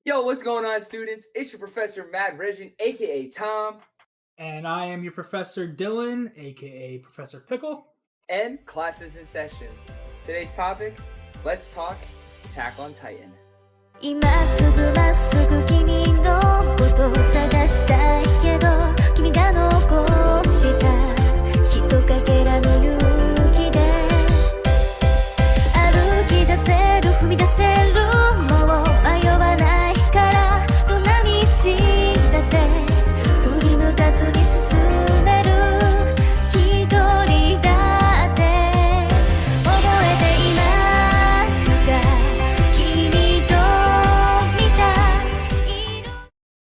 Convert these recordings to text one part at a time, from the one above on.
Yo, what's going on, students? It's your professor, Matt Reggin, aka Tom, And I am your Professor Dylan, aka Professor Pickle. and classes in session. Today's topic, let's talk Attack on Titan. 今すぐまっすぐ君のことを探したいけど君が残したひとかけらの勇気で歩き出せる踏み出せるもう迷わないからどんな道だって振り向かずに進める一人だって覚えていますか君と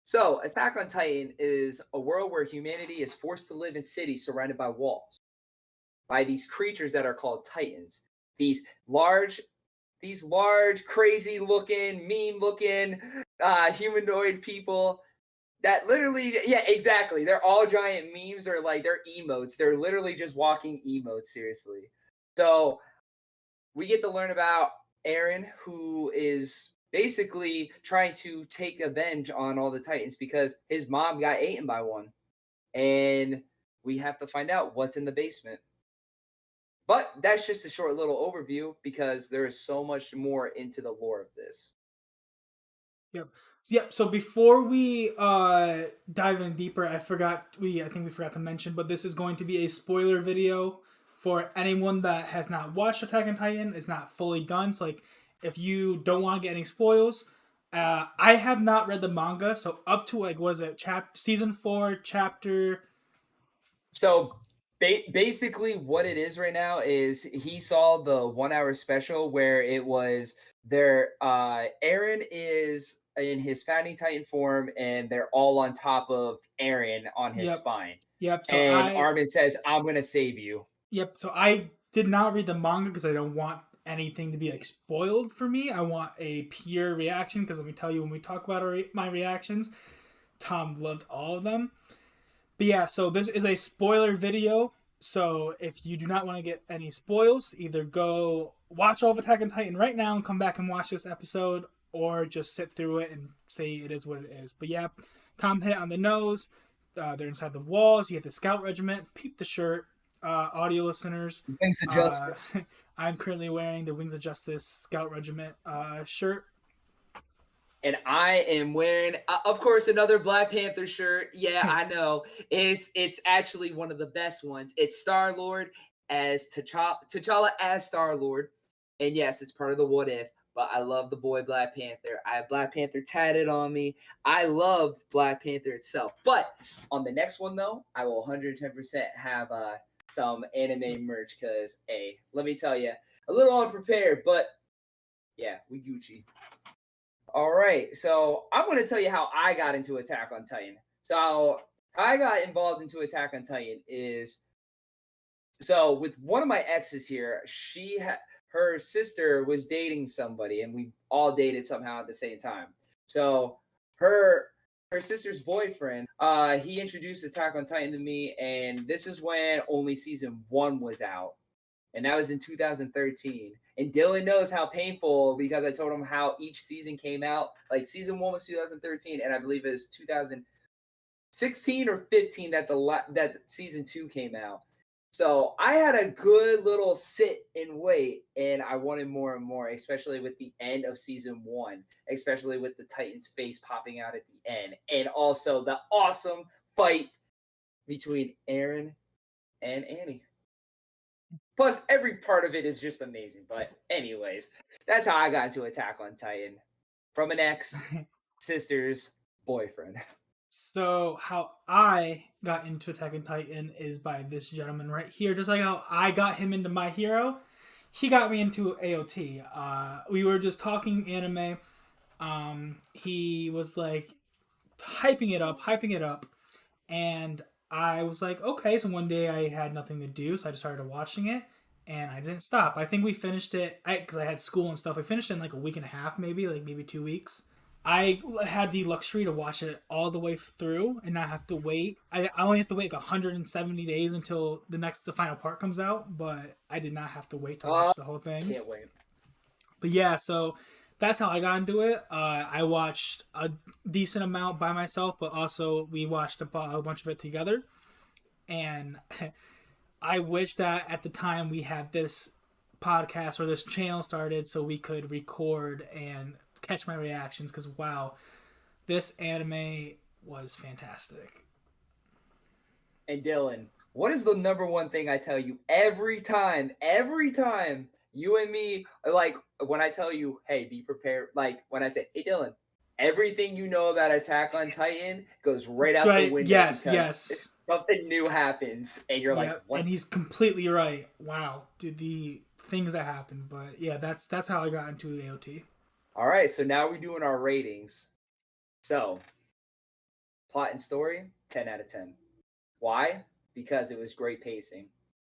So, Attack on Titan is a world where humanity is forced to live in cities surrounded by walls by these creatures that are called Titans. These large, crazy-looking, mean-looking, humanoid people that literally, yeah, exactly. They're all giant memes or like they're emotes. They're literally just walking emotes. Seriously. So we get to learn about Eren, who is basically trying to take revenge on all the Titans because his mom got eaten by one. And we have to find out what's in the basement. But that's just a short little overview because there is so much more into the lore of this. Yep. So before we dive in deeper, I think we forgot to mention, but this is going to be a spoiler video for anyone that has not watched Attack on Titan. It's not fully done. So like, if you don't want to get any spoils, I have not read the manga, so up to like what is it, season 4, chapter. So basically, what it is right now is he saw the 1 hour special where it was their Eren is in his founding Titan form, and they're all on top of Eren on his spine. Yep. So and Armin says, "I'm gonna save you." Yep. So I did not read the manga because I don't want anything to be like spoiled for me. I want a pure reaction because let me tell you, when we talk about my reactions, Tom loved all of them. But yeah, so this is a spoiler video. So if you do not want to get any spoils, either go watch all of Attack on Titan right now and come back and watch this episode, or just sit through it and say it is what it is. But yeah, Tom hit it on the nose. They're inside the walls. You have the Scout Regiment. Peep the shirt. Audio listeners. Wings of Justice. I'm currently wearing the Wings of Justice Scout Regiment shirt. And I am wearing, of course, another Black Panther shirt. Yeah, I know. It's actually one of the best ones. It's Star-Lord as T'Challa as Star-Lord. And yes, it's part of the What If. But I love the boy Black Panther. I have Black Panther tatted on me. I love Black Panther itself. But on the next one, though, I will 110% have some anime merch because, hey, let me tell you, a little unprepared, but yeah, we Gucci. All right, so I'm going to tell you how I got into Attack on Titan. So how I got involved into Attack on Titan is, so with one of my exes here, her sister was dating somebody, and we all dated somehow at the same time. So her sister's boyfriend, he introduced Attack on Titan to me, and this is when only season 1 was out, and that was in 2013. And Dylan knows how painful, because I told him how each season came out. Like season 1 was 2013, and I believe it was 2016 or 15 that season 2 came out. So I had a good little sit and wait, and I wanted more and more, especially with the end of season 1, especially with the Titan's face popping out at the end, and also the awesome fight between Eren and Annie. Plus, every part of it is just amazing. But anyways, that's how I got into Attack on Titan. From an ex-sister's boyfriend. So how I got into Attack on Titan is by this gentleman right here. Just like how I got him into My Hero, he got me into AOT. We were just talking anime. He was like hyping it up. And I was like, okay. So one day I had nothing to do, so I just started watching it. And I didn't stop. I think we finished it, because I had school and stuff. I finished it in like a week and a half, maybe 2 weeks. I had the luxury to watch it all the way through and not have to wait. I only have to wait like 170 days until the final part comes out, but I did not have to wait to watch the whole thing. Can't wait. But yeah, so that's how I got into it. I watched a decent amount by myself, but also we watched a bunch of it together. And I wish that at the time we had this podcast or this channel started so we could record and catch my reactions, because wow, this anime was fantastic. And Dylan, what is the number one thing I tell you every time you and me, like when I tell you, hey, be prepared, like when I say, hey Dylan, everything you know about Attack on Titan goes right out the window because something new happens and you're like, what? And he's completely right. Wow, dude, the things that happened. But yeah, that's how I got into AOT. All right, so now we're doing our ratings. So, plot and story, 10 out of 10. Why? Because it was great pacing.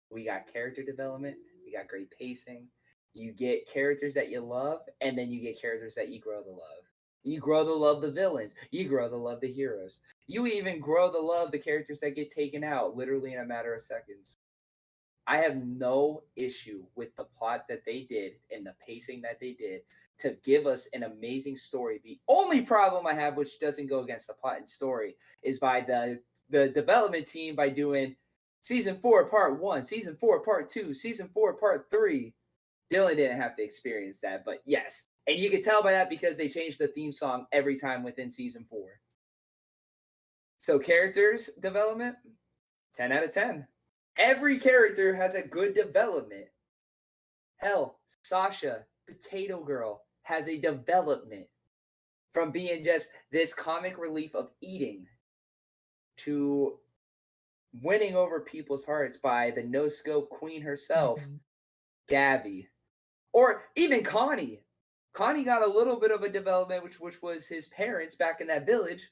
We got character development, we got great pacing. You get characters that you love, and then you get characters that you grow to love. You grow to love the villains. You grow to love the heroes. You even grow to love the characters that get taken out literally in a matter of seconds. I have no issue with the plot that they did and the pacing that they did to give us an amazing story. The only problem I have, which doesn't go against the plot and story, is by the development team by doing season 4 part 1, season 4 part 2, season 4 part 3. Dylan didn't have to experience that, but yes. And you can tell by that because they changed the theme song every time within season 4. So characters development, 10 out of 10. Every character has a good development. Hell, Sasha, Potato Girl, has a development from being just this comic relief of eating to winning over people's hearts by the no-scope queen herself, Gabby. Or even Connie. Connie got a little bit of a development, which was his parents back in that village.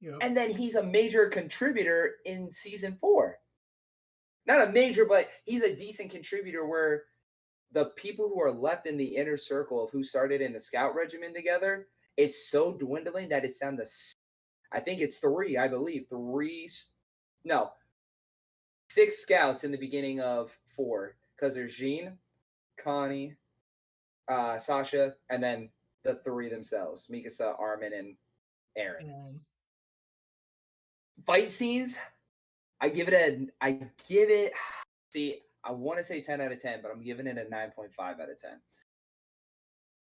Yep. And then he's a major contributor in season 4. Not a major, but he's a decent contributor where the people who are left in the inner circle of who started in the scout regiment together is so dwindling that it's down to, I think it's 3, I believe. 6 scouts in the beginning of 4. Because there's Jean, Connie, Sasha, and then the 3 themselves, Mikasa, Armin, and Eren. Fight scenes, I want to say 10 out of 10, but I'm giving it a 9.5 out of 10.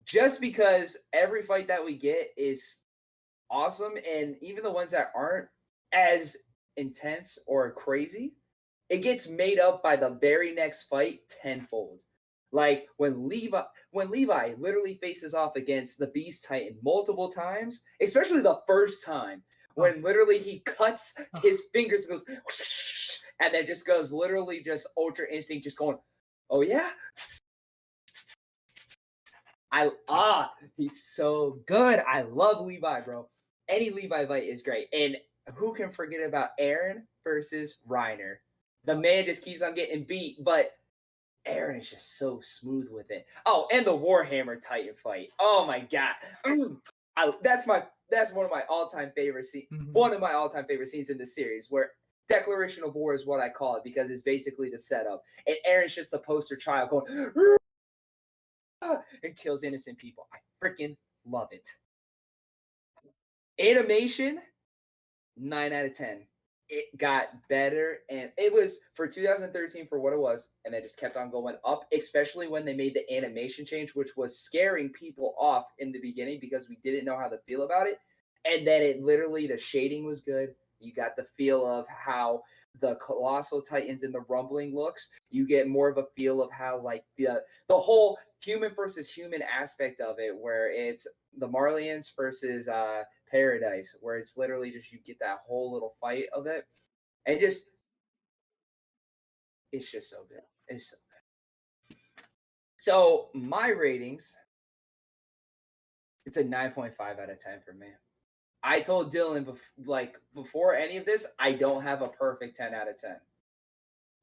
Just because every fight that we get is awesome, and even the ones that aren't as intense or crazy, it gets made up by the very next fight tenfold. Like when Levi literally faces off against the Beast Titan multiple times, especially the first time, when literally he cuts his fingers and goes, and then just goes literally just Ultra Instinct, just going, oh yeah? He's so good. I love Levi, bro. Any Levi fight is great. And who can forget about Eren versus Reiner? The man just keeps on getting beat, but Eren is just so smooth with it. Oh, and the Warhammer Titan fight. Oh my god. That's one of my all-time favorite scenes. One of my all-time favorite scenes in the series, where Declaration of War is what I call it, because it's basically the setup. And Eren's just the poster child going and kills innocent people. I freaking love it. Animation, 9 out of 10. It got better, and it was for 2013 for what it was, and they just kept on going up, especially when they made the animation change, which was scaring people off in the beginning because we didn't know how to feel about it. And then it literally, the shading was good. You got the feel of how the Colossal Titans and the Rumbling looks. You get more of a feel of how like the whole human versus human aspect of it, where it's the Marlians versus Paradise, where it's literally just you get that whole little fight of it, and it's just so good. It's so good. So my ratings, it's a 9.5 out of 10 for me. I told Dylan before any of this, I don't have a perfect 10 out of 10.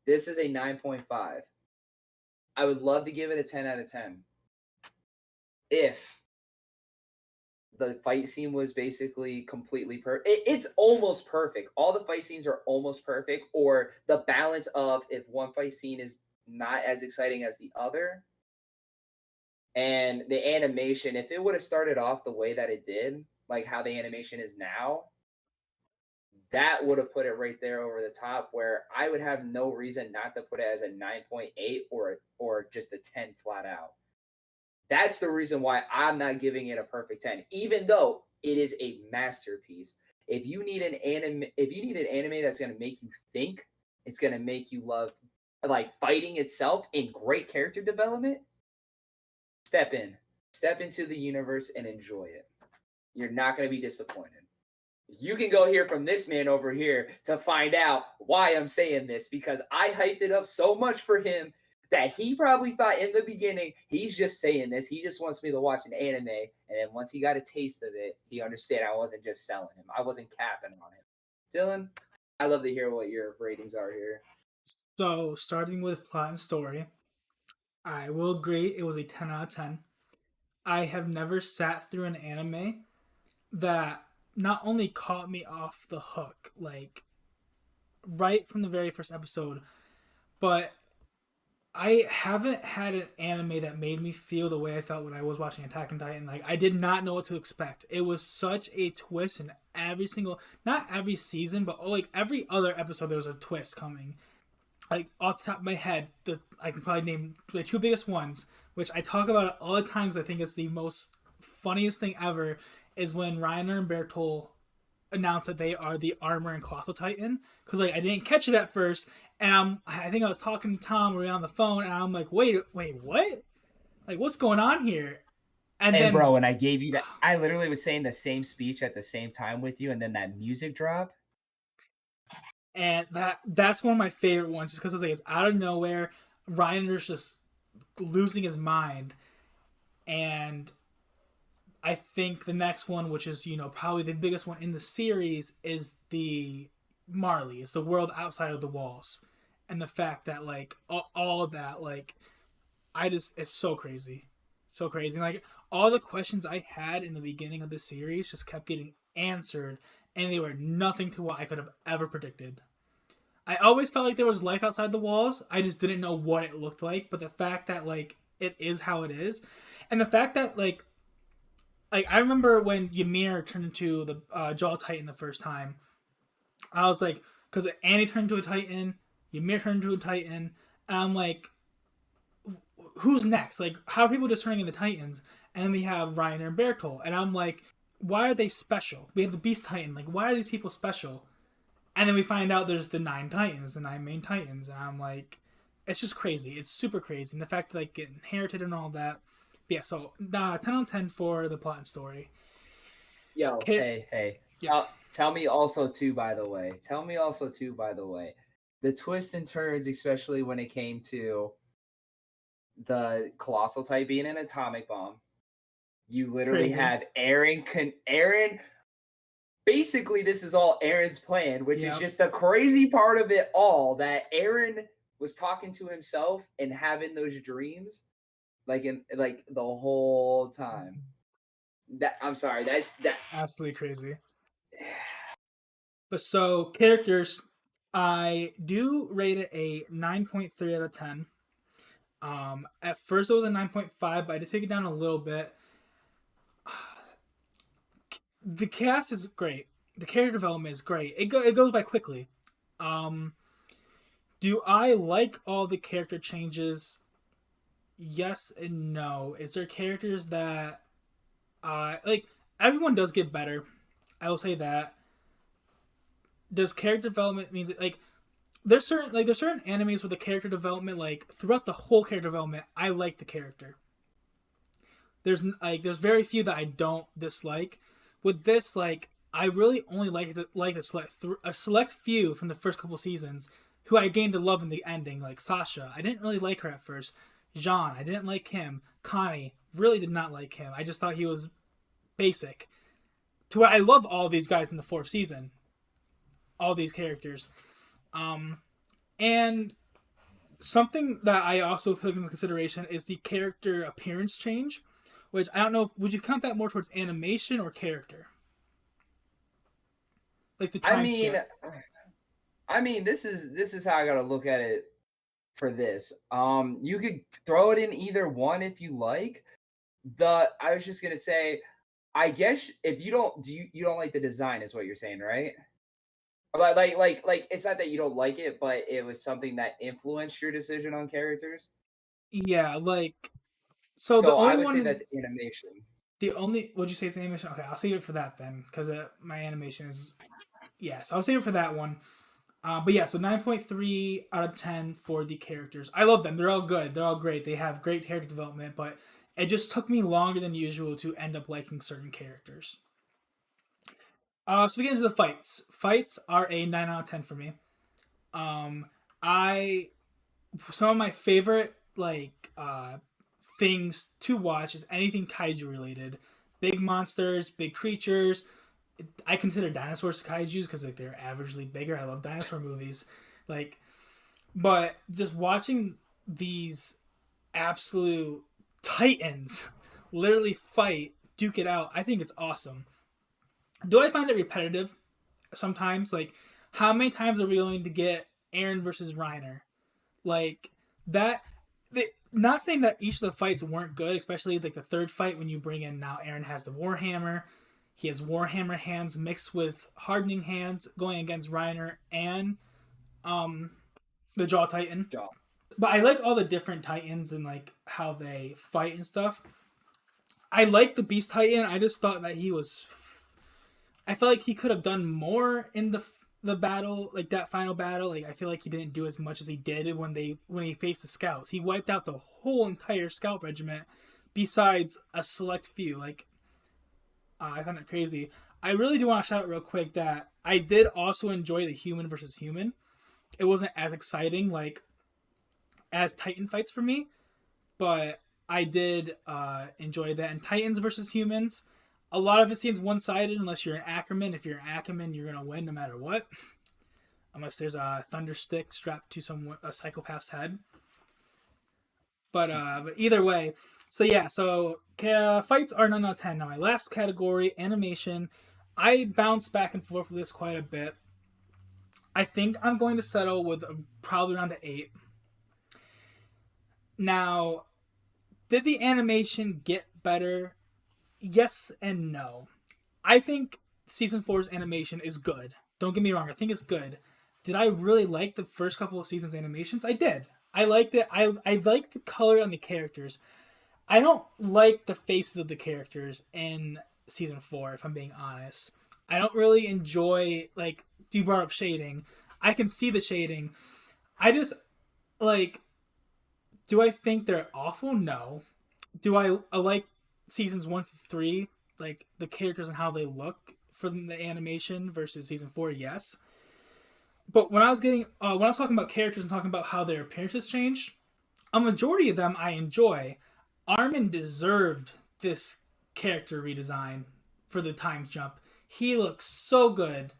This is a 9.5. I would love to give it a 10 out of 10 if the fight scene was basically completely perfect. It's almost perfect. All the fight scenes are almost perfect, or the balance of if one fight scene is not as exciting as the other, And the animation, if it would have started off the way that it did, like how the animation is now, that would have put it right there over the top where I would have no reason not to put it as a 9.8 or just a 10 flat out. That's the reason why I'm not giving it a perfect 10, even though it is a masterpiece. If you need an anime that's going to make you think, it's going to make you love like fighting itself in great character development, step in. Step into the universe and enjoy it. You're not going to be disappointed. You can go hear from this man over here to find out why I'm saying this, because I hyped it up so much for him that he probably thought in the beginning he's just saying this. He just wants me to watch an anime. And then once he got a taste of it, he understood I wasn't just selling him. I wasn't capping on him. Dylan, I'd love to hear what your ratings are here. So, starting with plot and story, I will agree it was a 10 out of 10. I have never sat through an anime that not only caught me off the hook, like right from the very first episode, but I haven't had an anime that made me feel the way I felt when I was watching Attack on Titan. Like, I did not know what to expect. It was such a twist in every single, not every season, but like every other episode, there was a twist coming. Like, off the top of my head, I can probably name the two biggest ones, which I talk about it all the times. I think it's the most funniest thing ever, is when Reiner and Bertolt announced that they are the Armor and Colossal Titan. Because, like, I didn't catch it at first, and I think I was talking to Tom, we were on the phone, and I'm like, wait, what? Like, what's going on here? And then, bro, when I gave you that, I literally was saying the same speech at the same time with you, and then that music drop. And that's one of my favorite ones, just because it's out of nowhere. Reiner's just losing his mind. And I think the next one, which is, probably the biggest one in the series, is the Marley. It's the world outside of the walls. And the fact that, like, all of that, like, it's so crazy. So crazy. Like, all the questions I had in the beginning of the series just kept getting answered, and they were nothing to what I could have ever predicted. I always felt like there was life outside the walls. I just didn't know what it looked like. But the fact that, like, it is how it is, and the fact that, like I remember when Ymir turned into the Jaw Titan the first time, I was like, because Annie turned into a Titan, Ymir turned into a Titan, and I'm like, who's next? Like, how are people just turning into Titans? And then we have Reiner and Bertolt, and I'm like, why are they special? We have the Beast Titan. Like, why are these people special? And then we find out there's the 9 Titans, the 9 main Titans. And I'm like, it's just crazy. It's super crazy. And the fact that, like, get inherited and all that. But yeah, so 10 out of 10 for the plot and story. Yo, hey. Yeah. Tell me also, too, by the way. The twists and turns, especially when it came to the Colossal Titan being an atomic bomb. You literally have Eren. Basically, this is all Eren's plan, which is just the crazy part of it all. That Eren was talking to himself and having those dreams, like the whole time. I'm sorry, that's absolutely crazy. But so characters, I do rate it a 9.3 out of 10. At first it was a 9.5, but I did take it down a little bit. The cast is great. The character development is great. It goes by quickly. Do I like all the character changes? Yes and no. Is there characters that like everyone does get better? I will say that. Does character development means like there's certain animes with the character development, like throughout the whole character development, I like the character. There's very few that I don't dislike. With this, like, I really only like a select few from the first couple seasons who I gained to love in the ending, like Sasha. I didn't really like her at first. Jean, I didn't like him. Connie, really did not like him. I just thought he was basic. To where I love all these guys in the 4th season. All these characters. And something that I also took into consideration is the character appearance change. Which I don't know. Would you count that more towards animation or character? Like the time scale. I mean, this is how I gotta look at it for this. You could throw it in either one if you like, the I was just gonna say, I guess if you don't you don't like the design is what you're saying, right? Like it's not that you don't like it, but it was something that influenced your decision on characters. Yeah, like so the So I only would one say in that's animation. the only would you say it's animation? Okay, I'll save it for that then because my animation is so I'll save it for that one. But yeah, so 9.3 out of 10 for the characters. I love them. They're all good. They're all great. They have great character development, but it just took me longer than usual to end up liking certain characters. So we get into the fights. Fights are a 9 out of 10 for me. I some of my favorite things to watch is anything kaiju related. Big monsters, big creatures. I consider dinosaurs kaijus because like they're averagely bigger. I love dinosaur movies. Like but just watching these absolute titans literally fight, duke it out, I think it's awesome. Do I find it repetitive sometimes? Like, how many times are we going to get Aaron versus Reiner? Like, that. Not saying that each of the fights weren't good, especially like the third fight when you bring in now Aaron has the Warhammer. He has Warhammer hands mixed with hardening hands going against Reiner and the Jaw Titan. Jaw. But I like all the different Titans and like how they fight and stuff. I like the Beast Titan. I just thought that he was. I felt like he could have done more in the battle, like that final battle. Like I feel like he didn't do as much as he did when he faced the scouts. He wiped out the whole entire scout regiment, besides a select few. Like I found it crazy. I really do want to shout out real quick that I did also enjoy the human versus human. It wasn't as exciting like as Titan fights for me, but I did enjoy that. And Titans versus humans, a lot of it seems one-sided unless you're an Ackerman. If you're an Ackerman, you're gonna win no matter what, unless there's a thunder stick strapped to a psychopath's head. But either way, so fights are 9 out of 10. Now my last category, animation. I bounce back and forth with this quite a bit. I think I'm going to settle with probably around an 8. Now, did the animation get better? Yes and no. I think season 4's animation is good. Don't get me wrong, I think it's good. Did I really like the first couple of seasons' animations? I did. I liked it. I liked the color on the characters. I don't like the faces of the characters in season 4, if I'm being honest. I don't really enjoy, like, you brought up shading. I can see the shading. I just, like, do I think they're awful? No. Do I like seasons 1 through 3, like the characters and how they look for the animation versus season 4? Yes. But when I was talking about characters and talking about how their appearances changed, a majority of them I enjoy. Armin deserved this character redesign for the time jump. He looks so good.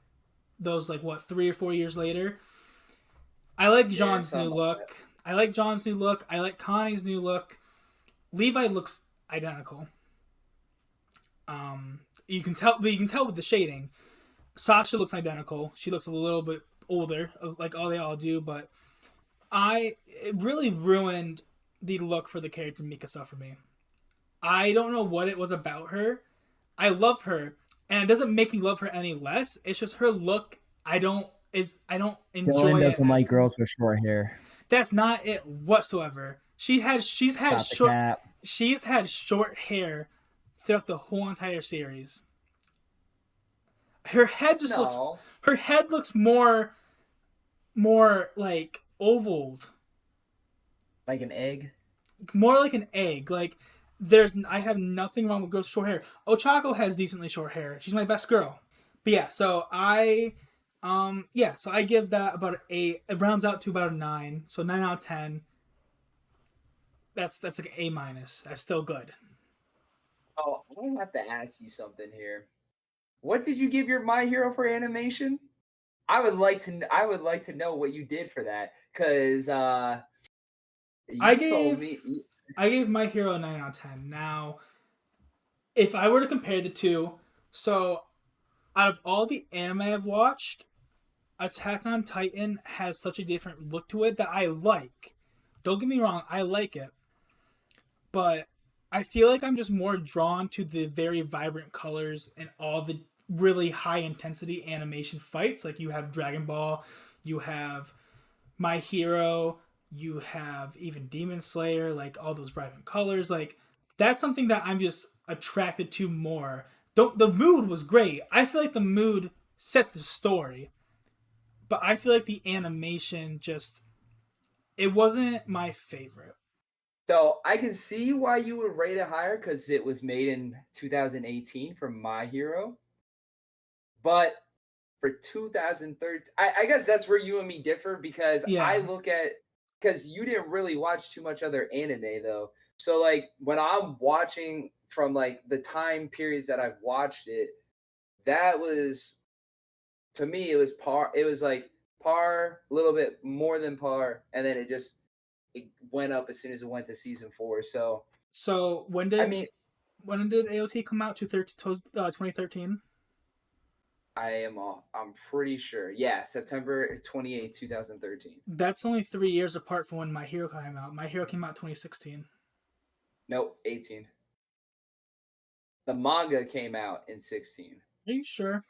Those 3 or 4 years later. I like John's new look. I like Connie's new look. Levi looks identical. You can tell with the shading. Sasha looks identical. She looks a little bit older, like all they all do, but it really ruined the look for the character Mikasa for me. I don't know what it was about her. I love her, and it doesn't make me love her any less. It's just her look. I don't enjoy Dylan it. doesn't like girls with short hair. That's not it whatsoever. She's had short hair throughout the whole entire series. Her head just looks more like ovaled. Like an egg? More like an egg. Like I have nothing wrong with girls with short hair. Ochako has decently short hair. She's my best girl. But yeah, so I give that about an 8. It rounds out to about a 9. So 9 out of 10. That's like an A minus. That's still good. Oh, I have to ask you something here. What did you give your My Hero for animation? I would like to know what you did for that, because I gave My Hero a 9 out of 10. Now, if I were to compare the two, so out of all the anime I've watched, Attack on Titan has such a different look to it that I like. Don't get me wrong, I like it. But I feel like I'm just more drawn to the very vibrant colors and all the really high intensity animation fights. Like you have Dragon Ball, you have My Hero, you have even Demon Slayer, like all those vibrant colors. Like that's something that I'm just attracted to more. The mood was great. I feel like the mood set the story, but I feel like the animation just it wasn't my favorite. So I can see why you would rate it higher because it was made in 2018 from My Hero. But for 2013, I guess that's where you and me differ because I Yeah. look at because you didn't really watch too much other anime though. So like when I'm watching from like the time periods that I've watched it, that was to me it was par. It was like par, a little bit more than par, and then it went up as soon as it went to season 4. So So I mean, when did AOT come out? 2013. I'm pretty sure. Yeah, September 28th, 2013. That's only 3 years apart from when My Hero came out. My Hero came out 2016. Nope, 18. The manga came out in 16. Are you sure?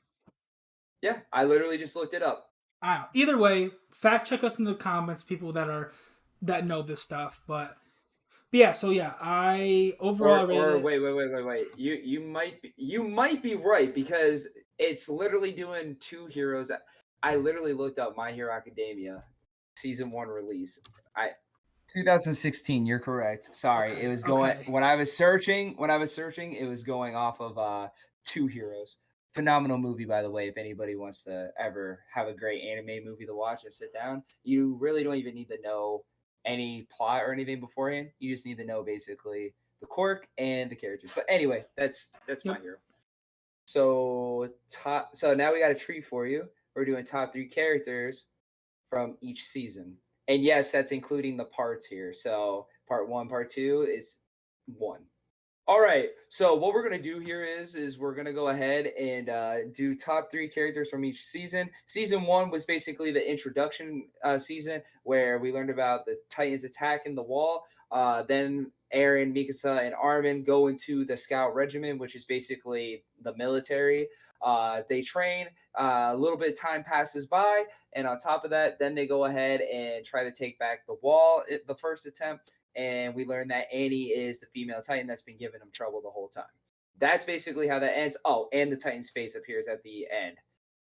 Yeah, I literally just looked it up. I don't know. Either way, fact check us in the comments, people that know this stuff. But yeah, so yeah, I overall rated Or it. wait. You might be right because it's literally doing 2 heroes. I literally looked up My Hero Academia season 1 release. I 2016, you're correct. Sorry. Okay, It was going okay. when I was searching, it was going off of 2 heroes. Phenomenal movie, by the way, if anybody wants to ever have a great anime movie to watch and sit down. You really don't even need to know any plot or anything beforehand. You just need to know basically the quirk and the characters. But anyway, that's My Yep. Hero. So now we got a treat for you. We're doing top 3 characters from each season. And yes, that's including the parts here. So part 1, part 2 is 1. All right. So what we're gonna do here is we're gonna go ahead and do top 3 characters from each season. Season 1 was basically the introduction season where we learned about the Titans attacking the wall. Then Aaron, Mikasa, and Armin go into the Scout Regiment, which is basically the military. They train. A little bit of time passes by, and on top of that, then they go ahead and try to take back the wall. The first attempt, and we learn that Annie is the female Titan that's been giving him trouble the whole time. That's basically how that ends. Oh, and the Titan's face appears at the end,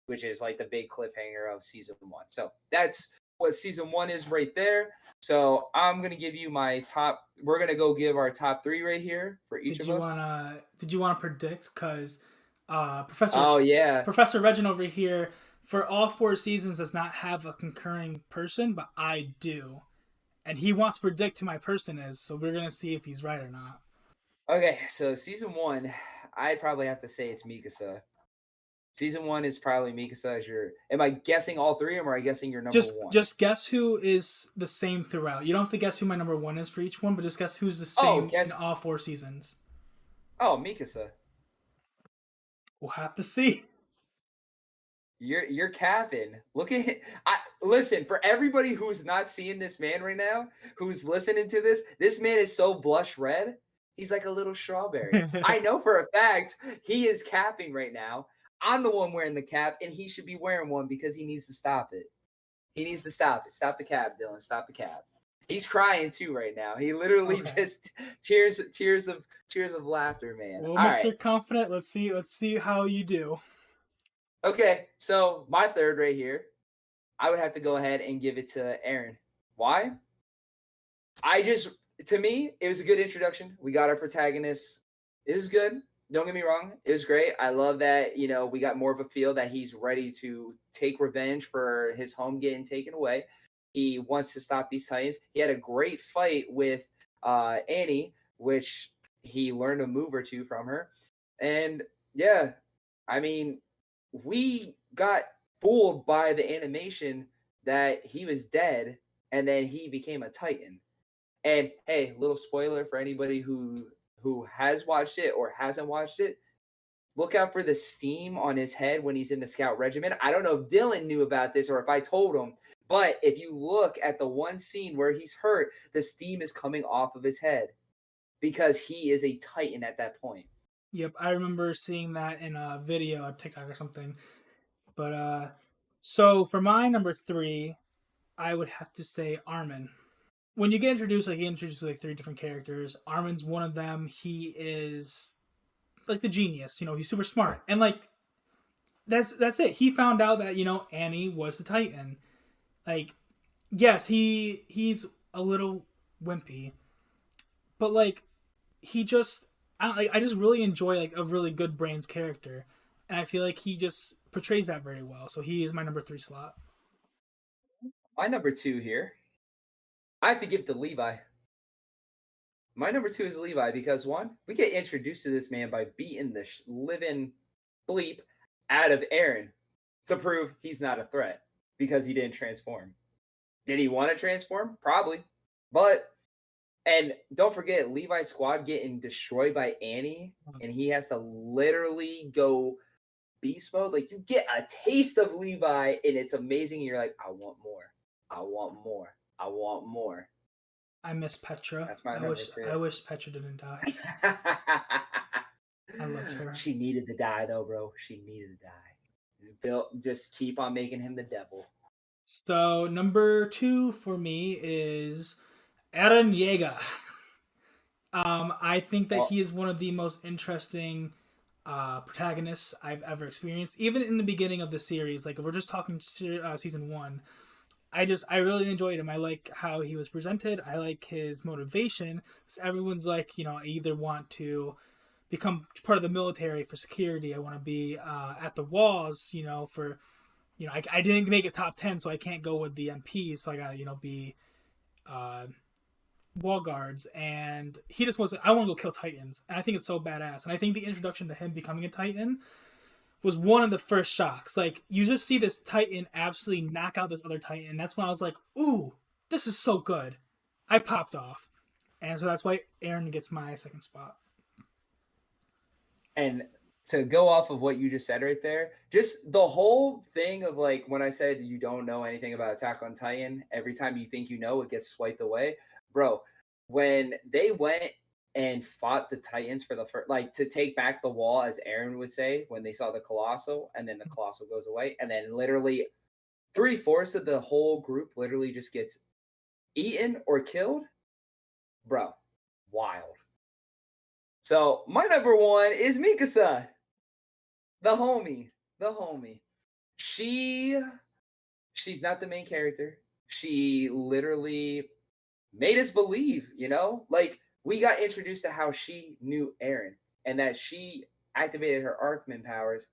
which is like the big cliffhanger of season 1. So that's what season 1 is right there. So I'm gonna give you my top. We're gonna go give our top 3 right here for each Did of you us. wanna predict? Because Professor Oh yeah. Professor Reggin over here for all 4 seasons does not have a concurring person, but I do, and he wants to predict who my person is. So we're gonna see if he's right or not. Okay, so season 1, I'd probably have to say it's Mikasa. Season 1 is probably Mikasa as your. Am I guessing all 3, or am I guessing your number one? Just guess who is the same throughout. You don't have to guess who my number 1 is for each one, but just guess who's the Oh, same in guess. all 4 seasons. Oh, Mikasa. We'll have to see. You're capping. Look at I listen for everybody who's not seeing this man right now, who's listening to this. This man is so blush red. He's like a little strawberry. I know for a fact he is capping right now. I'm the one wearing the cap, and he should be wearing one because he needs to stop it. He needs to stop it. Stop the cap, Dylan. Stop the cap. He's crying too right now. He literally Okay. just tears of laughter, man. Well, All Mr. right. Confident, let's see how you do. Okay, so my third right here, I would have to go ahead and give it to Aaron. Why? To me, it was a good introduction. We got our protagonist. It was good. Don't get me wrong. It was great. I love that, we got more of a feel that he's ready to take revenge for his home getting taken away. He wants to stop these Titans. He had a great fight with Annie, which he learned a move or two from her. And yeah, I mean, we got fooled by the animation that he was dead and then he became a Titan. And hey, little spoiler for anybody who has watched it or hasn't watched it. Look out for the steam on his head when he's in the Scout Regiment. I don't know if Dylan knew about this or if I told him, but if you look at the one scene where he's hurt, the steam is coming off of his head. because he is a Titan at that point. Yep, I remember seeing that in a video, a TikTok or something. But so for my number 3, I would have to say Armin. When you get introduced, like, you get introduced to like 3 different characters. Armin's one of them. He is like the genius. He's super smart, and like that's it. He found out that Annie was the Titan. Like, yes, he's a little wimpy, but like he just I just really enjoy like a really good brains character, and I feel like he just portrays that very well. So he is my number 3 slot. My number 2 here, I have to give it to Levi. My number 2 is Levi because, one, we get introduced to this man by beating the living bleep out of Eren to prove he's not a threat because he didn't transform. Did he want to transform? Probably. But, and don't forget, Levi's squad getting destroyed by Annie, and he has to literally go beast mode. Like, you get a taste of Levi, and it's amazing. And you're like, I want more. I want more. I want more. I miss Petra. That's my I number wish 2. I wish Petra didn't die. I loved her. She needed to die, though, bro. She needed to die. Bill, just keep on making him the devil. So number 2 for me is Eren Yeager. I think that he is one of the most interesting protagonists I've ever experienced. Even in the beginning of the series, like if we're just talking season 1, I really enjoyed him. I like how he was presented. I like his motivation. So everyone's like, I either want to become part of the military for security. I want to be at the walls, for, I didn't make it top 10, so I can't go with the MPs. So I got to, be wall guards. And he just wasn't, I want to go kill Titans. And I think it's so badass. And I think the introduction to him becoming a Titan was one of the first shocks. Like, you just see this Titan absolutely knock out this other Titan. That's when I was like, ooh, this is so good. I popped off. And so that's why Eren gets my second spot. And to go off of what you just said right there, just the whole thing of like when I said you don't know anything about Attack on Titan, every time you think you know, it gets swiped away. Bro, when they went and fought the Titans for the first, like to take back the wall, as Eren would say, when they saw the Colossal, and then the Colossal goes away, and then literally 3/4 of the whole group literally just gets eaten or killed. Bro, wild. So my number 1 is Mikasa, the homie. She's not the main character. She literally made us believe, like we got introduced to how she knew Eren and that she activated her Arcman powers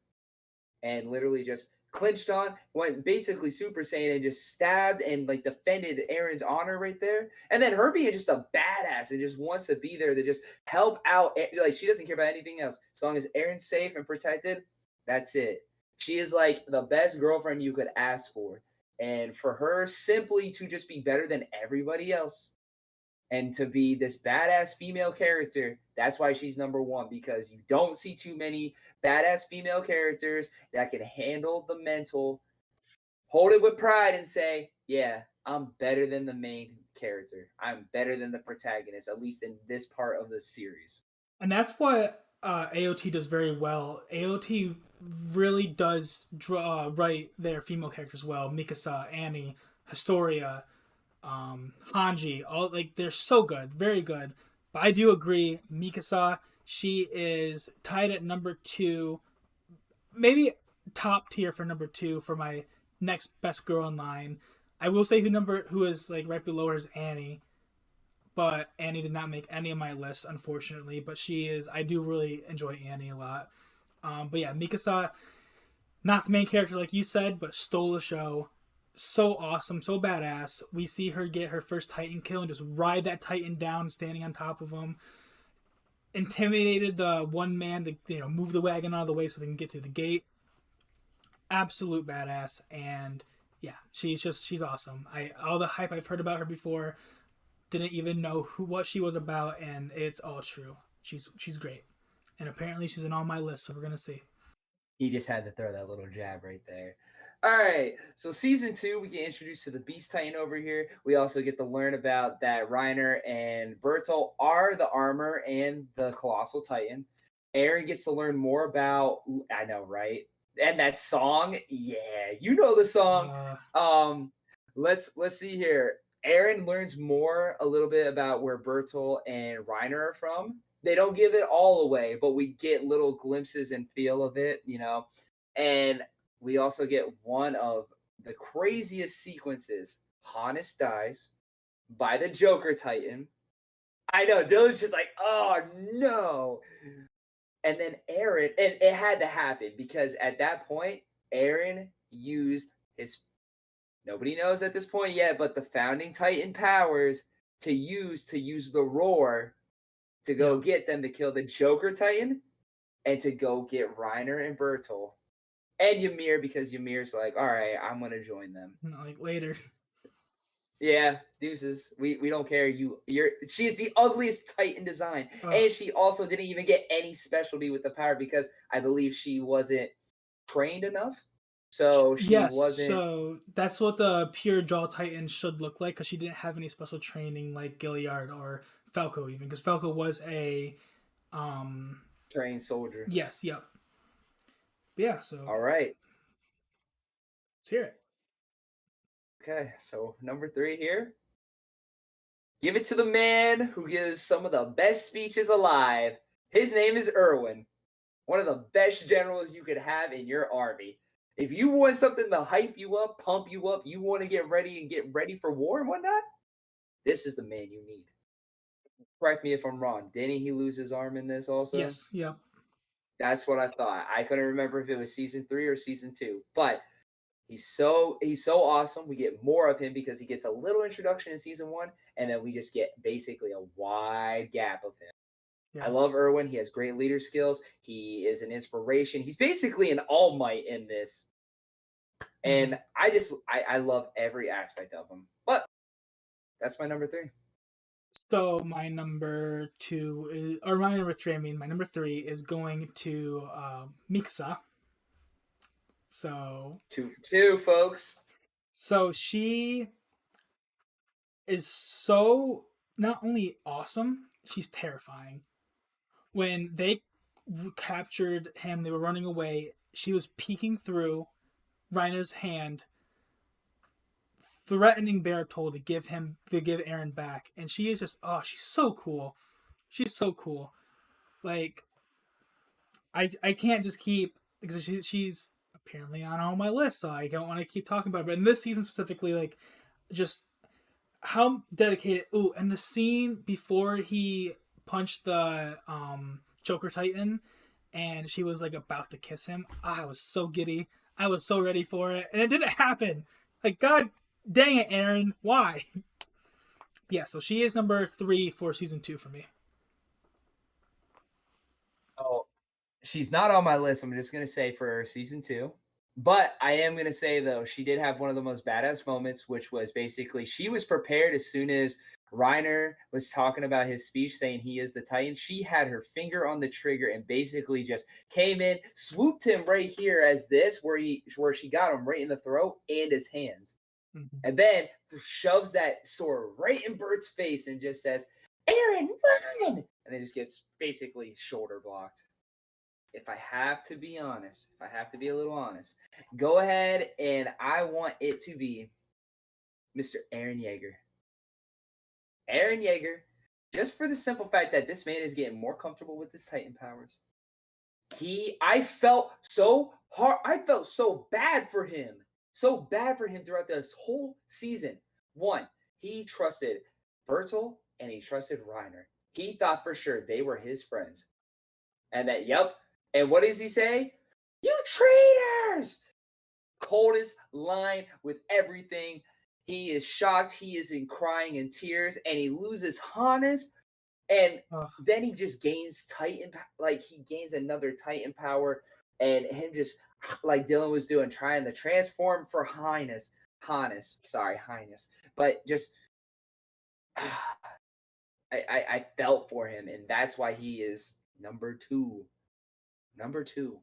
and literally just clinched on, went basically Super Saiyan and just stabbed and like defended Eren's honor right there. And then her being just a badass and just wants to be there to just help out. Like, she doesn't care about anything else. As long as Eren's safe and protected, that's it. She is like the best girlfriend you could ask for. And for her simply to just be better than everybody else and to be this badass female character, that's why she's number 1, because you don't see too many badass female characters that can handle the mental, hold it with pride and say, yeah, I'm better than the main character. I'm better than the protagonist, at least in this part of the series. And that's what AOT does very well. AOT really does write their female characters well. Mikasa, Annie, Historia, Hanji, all, like, they're so good, very good. But I do agree, Mikasa, she is tied at number 2, maybe top tier for number 2 for my next best girl in line. I will say who is like right below her is Annie, but Annie did not make any of my lists, unfortunately. But I do really enjoy Annie a lot. But yeah, Mikasa, not the main character like you said, but stole the show. So awesome, so badass. We see her get her first Titan kill and just ride that Titan down, standing on top of him. Intimidated the one man to move the wagon out of the way so they can get through the gate. Absolute badass, and yeah, she's awesome. All the hype I've heard about her before, didn't even know what she was about, and it's all true. She's great, and apparently she's in all my lists, so we're gonna see. He just had to throw that little jab right there. All right. So season 2, we get introduced to the Beast Titan over here. We also get to learn about that Reiner and Bertolt are the armor and the Colossal Titan. Aaron gets to learn more about I know, right? And that song, yeah, you know the song. Uh, Um, let's see here. Aaron learns more a little bit about where Bertolt and Reiner are from. They don't give it all away, but we get little glimpses and feel of it, you know. And we also get one of the craziest sequences. Hannes dies by the Joker Titan. I know, Dylan's just like, oh no. And then Aaron, and it had to happen because at that point, Aaron used his, nobody knows at this point yet, but the founding Titan powers to use the roar to go yeah. get them to kill the Joker Titan and to go get Reiner and Bertolt and Ymir because Ymir's like, all right, I'm gonna join them. Like later. Yeah, deuces. We don't care. She's the ugliest Titan design, and she also didn't even get any specialty with the power because I believe she wasn't trained enough. So she Yes, wasn't so that's what the pure jaw titan should look like because she didn't have any special training like Gilliard or Falco even because Falco was a trained soldier. yes, yep. But yeah, so All right. let's hear it. Okay, so number 3 here. Give it to the man who gives some of the best speeches alive. His name is Erwin, one of the best generals you could have in your army. If you want something to hype you up, pump you up, you want to get ready for war and whatnot, this is the man you need. Correct me if I'm wrong. Didn't he lose his arm in this also? Yes, yep. That's what I thought. I couldn't remember if it was season 3 or season 2. But he's so awesome. We get more of him because he gets a little introduction in season 1, and then we just get basically a wide gap of him. Yeah. I love Erwin. He has great leader skills. He is an inspiration. He's basically an All Might in this. And I love every aspect of him. But that's my number 3. So my number 2 is, or my number 3, I mean, my number 3 is going to Mikasa. So Two, folks. So she is so not only awesome, she's terrifying. When they captured him, they were running away. She was peeking through Reiner's hand, threatening Bertolt to give Aaron back, and she is just she's so cool. She's so cool. Like I can't just keep because she's apparently on all my list, so I don't want to keep talking about it. But in this season specifically, like just how dedicated. Ooh, and the scene before he punched the Joker Titan, and she was like about to kiss him. I was so giddy. I was so ready for it, and it didn't happen. Like God dang it, Aaron, why? Yeah, so she is number 3 for season 2 for me. Oh, she's not on my list. I'm just gonna say for season 2. But I am going to say, though, she did have one of the most badass moments, which was basically she was prepared as soon as Reiner was talking about his speech saying he is the Titan. She had her finger on the trigger and basically just came in, swooped him right here as this, where she got him right in the throat and his hands. Mm-hmm. And then shoves that sword right in Bert's face and just says, Aaron, run! And it just gets basically shoulder blocked. If I have to be honest, if I have to be a little honest, go ahead and I want it to be Mr. Eren Yeager. Eren Yeager, just for the simple fact that this man is getting more comfortable with his Titan powers. I felt so bad for him. So bad for him throughout this whole season. 1, he trusted Bertolt and he trusted Reiner. He thought for sure they were his friends. And that, yep. And what does he say? You traitors! Coldest line with everything. He is shocked. He is crying in tears. And he loses Hannes. And then he just gains Titan. Like, he gains another Titan power. And him just, like Dylan was doing, trying to transform for Hannes. But just, I felt for him. And that's why he is number 2. Number 2.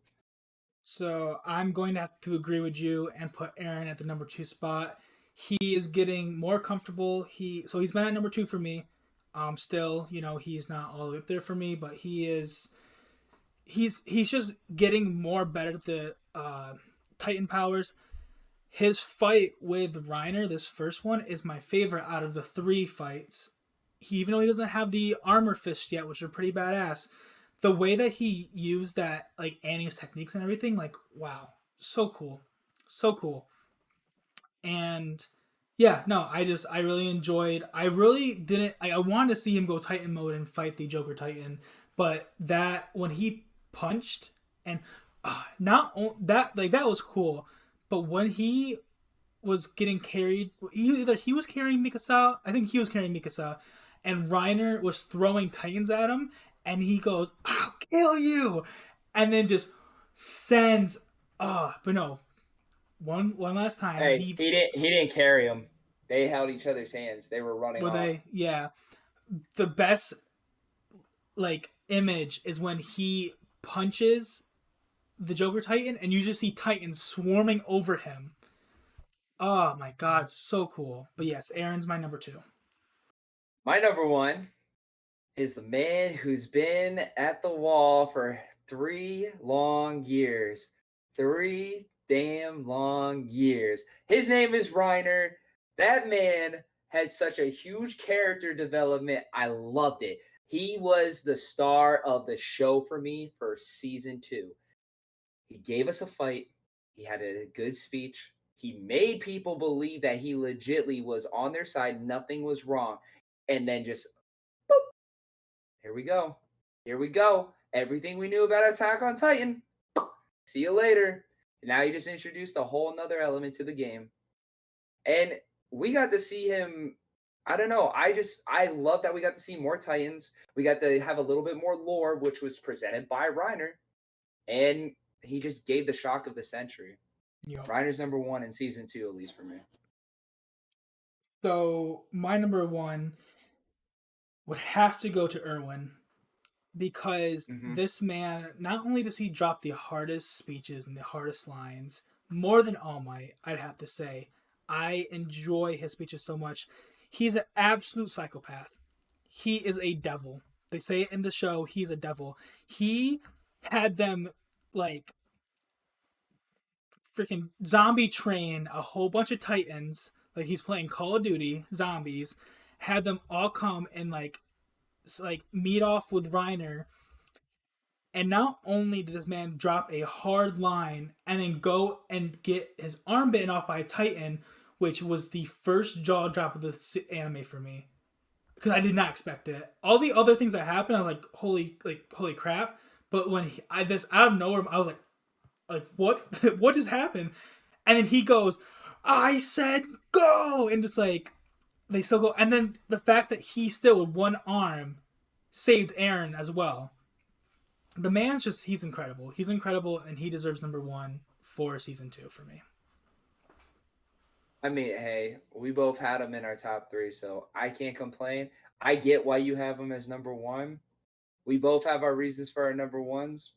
So I'm going to have to agree with you and put Aaron at the number 2 spot. He is getting more comfortable. He's been at number 2 for me. Still, he's not all the way up there for me, but he's just getting more better at the Titan powers. His fight with Reiner, this first one, is my favorite out of the 3 fights. Even though he doesn't have the armor fist yet, which are pretty badass, the way that he used that, like, Annie's techniques and everything, like, wow, so cool, so cool. And yeah, no, I really enjoyed. I really didn't. I wanted to see him go Titan mode and fight the Joker Titan, but that when he punched and not that, like, that was cool, but when he was getting carried, either he was carrying Mikasa, I think he was carrying Mikasa, and Reiner was throwing Titans at him, and he goes, "I'll kill you," and then just sends. But no, one last time. Hey, he didn't carry him. They held each other's hands. They were running. Were off. they? Yeah. The best, like, image is when he punches the Joker Titan, and you just see Titans swarming over him. Oh my god, so cool. But yes, Aaron's my number 2. My number 1 is the man who's been at the wall for 3 long years. 3 damn long years. His name is Reiner. That man had such a huge character development. I loved it. He was the star of the show for me for season 2. He gave us a fight. He had a good speech. He made people believe that he legitly was on their side. Nothing was wrong. And then just, boop, here we go. Here we go. Everything we knew about Attack on Titan. See you later. And now he just introduced a whole nother element to the game. And we got to see him. I don't know. I love that we got to see more Titans. We got to have a little bit more lore, which was presented by Reiner. And he just gave the shock of the century. Yep. Reiner's number 1 in season 2, at least for me. So my number 1 would have to go to Erwin, because this man, not only does he drop the hardest speeches and the hardest lines, more than All Might, I'd have to say. I enjoy his speeches so much. He's an absolute psychopath. He is a devil. They say it in the show, he's a devil. He had them, like, freaking zombie train a whole bunch of Titans, like he's playing Call of Duty zombies, had them all come and like meet off with Reiner. And not only did this man drop a hard line and then go and get his arm bitten off by a Titan, which was the first jaw drop of this anime for me, because I did not expect it. All the other things that happened, I was like, holy crap! But when this out of nowhere, I was like, what? What just happened? And then he goes, "I said go!" And just like, they still go. And then the fact that he still with one arm saved Aaron as well. The man's just, he's incredible. He's incredible, and he deserves number 1 for season 2 for me. I mean, hey, we both had him in our top 3, so I can't complain. I get why you have him as number 1. We both have our reasons for our number 1s.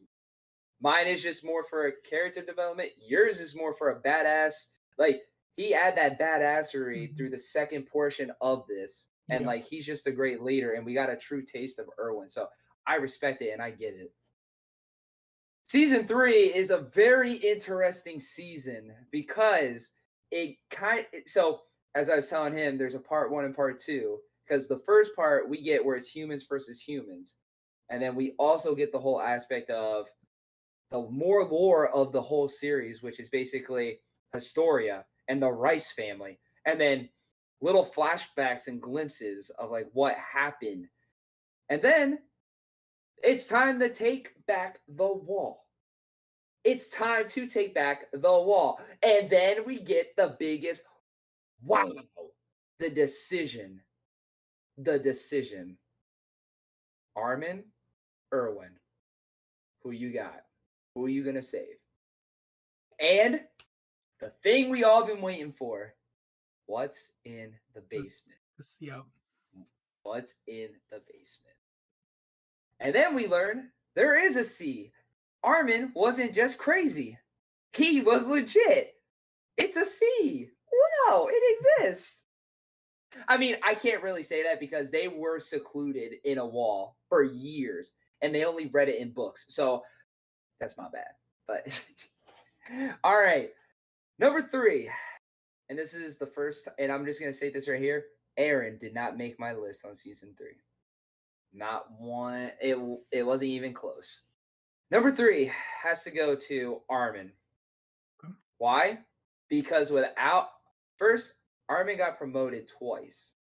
Mine is just more for a character development. Yours is more for a badass. Like, he had that badassery through the second portion of this. And, like, he's just a great leader. And we got a true taste of Erwin. So I respect it and I get it. Season 3 is a very interesting season because so as I was telling him, there's a part 1 and part 2. Because the first part we get where it's humans versus humans. And then we also get the whole aspect of the more lore of the whole series, which is basically Historia and the Rice family. And then little flashbacks and glimpses of like what happened. And then it's time to take back the wall. It's time to take back the wall. And then we get the biggest, wow, the decision. The decision. Armin, Erwin, who you got? Who are you going to save? And the thing we all been waiting for, what's in the basement? Yep. What's in the basement? And then we learn there is a sea. Armin wasn't just crazy. He was legit. It's a C. Wow, it exists. I mean, I can't really say that because they were secluded in a wall for years and they only read it in books. So that's my bad. But all right. Number 3. And this is the first, and I'm just going to say this right here. Aaron did not make my list on season 3. Not one. It wasn't even close. Number 3 has to go to Armin. Why? Because first, Armin got promoted twice.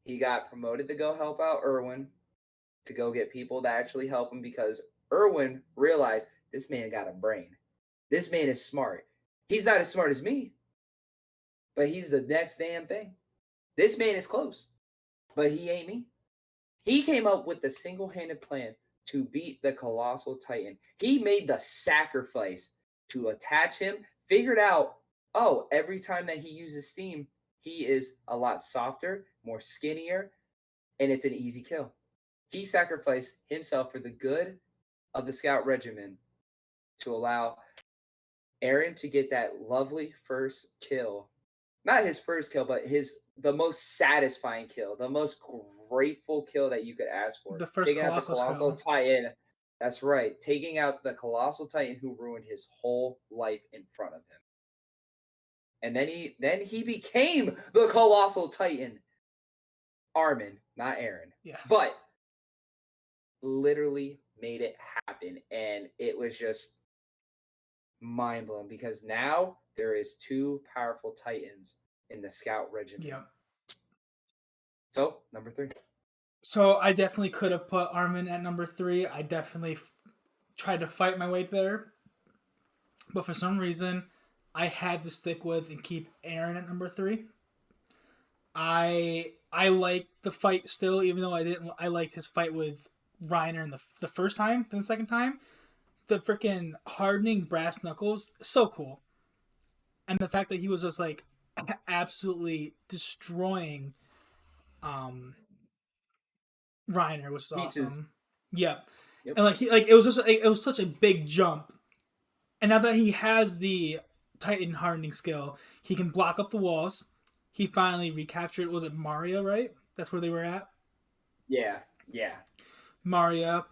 He got promoted to go help out Erwin, to go get people to actually help him because Erwin realized this man got a brain. This man is smart. He's not as smart as me, but he's the next damn thing. This man is close, but he ain't me. He came up with the single-handed plan to beat the Colossal Titan. He made the sacrifice to attach him, figured out, every time that he uses steam, he is a lot softer, more skinnier, and it's an easy kill. He sacrificed himself for the good of the Scout Regiment to allow Aaron to get that lovely first kill. Not his first kill, but the most satisfying kill, the most grateful kill that you could ask for. The first taking out the Colossal Titan. That's right. Taking out the Colossal Titan who ruined his whole life in front of him. And then he became the Colossal Titan. Armin, not Aaron. Yes. But literally made it happen. And it was just mind-blowing because now there is 2 powerful Titans in the Scout Regiment. Yeah. So, number 3. So I definitely could have put Armin at number 3. I definitely tried to fight my way there. But for some reason, I had to stick with and keep Aaron at number 3. I like the fight still, even though I liked his fight with Reiner in the first time than the second time. The freaking hardening brass knuckles, so cool. And the fact that he was just like absolutely destroying Reiner was awesome. Yep. And it was such a big jump. And now that he has the Titan hardening skill, he can block up the walls. He finally recaptured, was it Maria, right? That's where they were at? Yeah. Maria.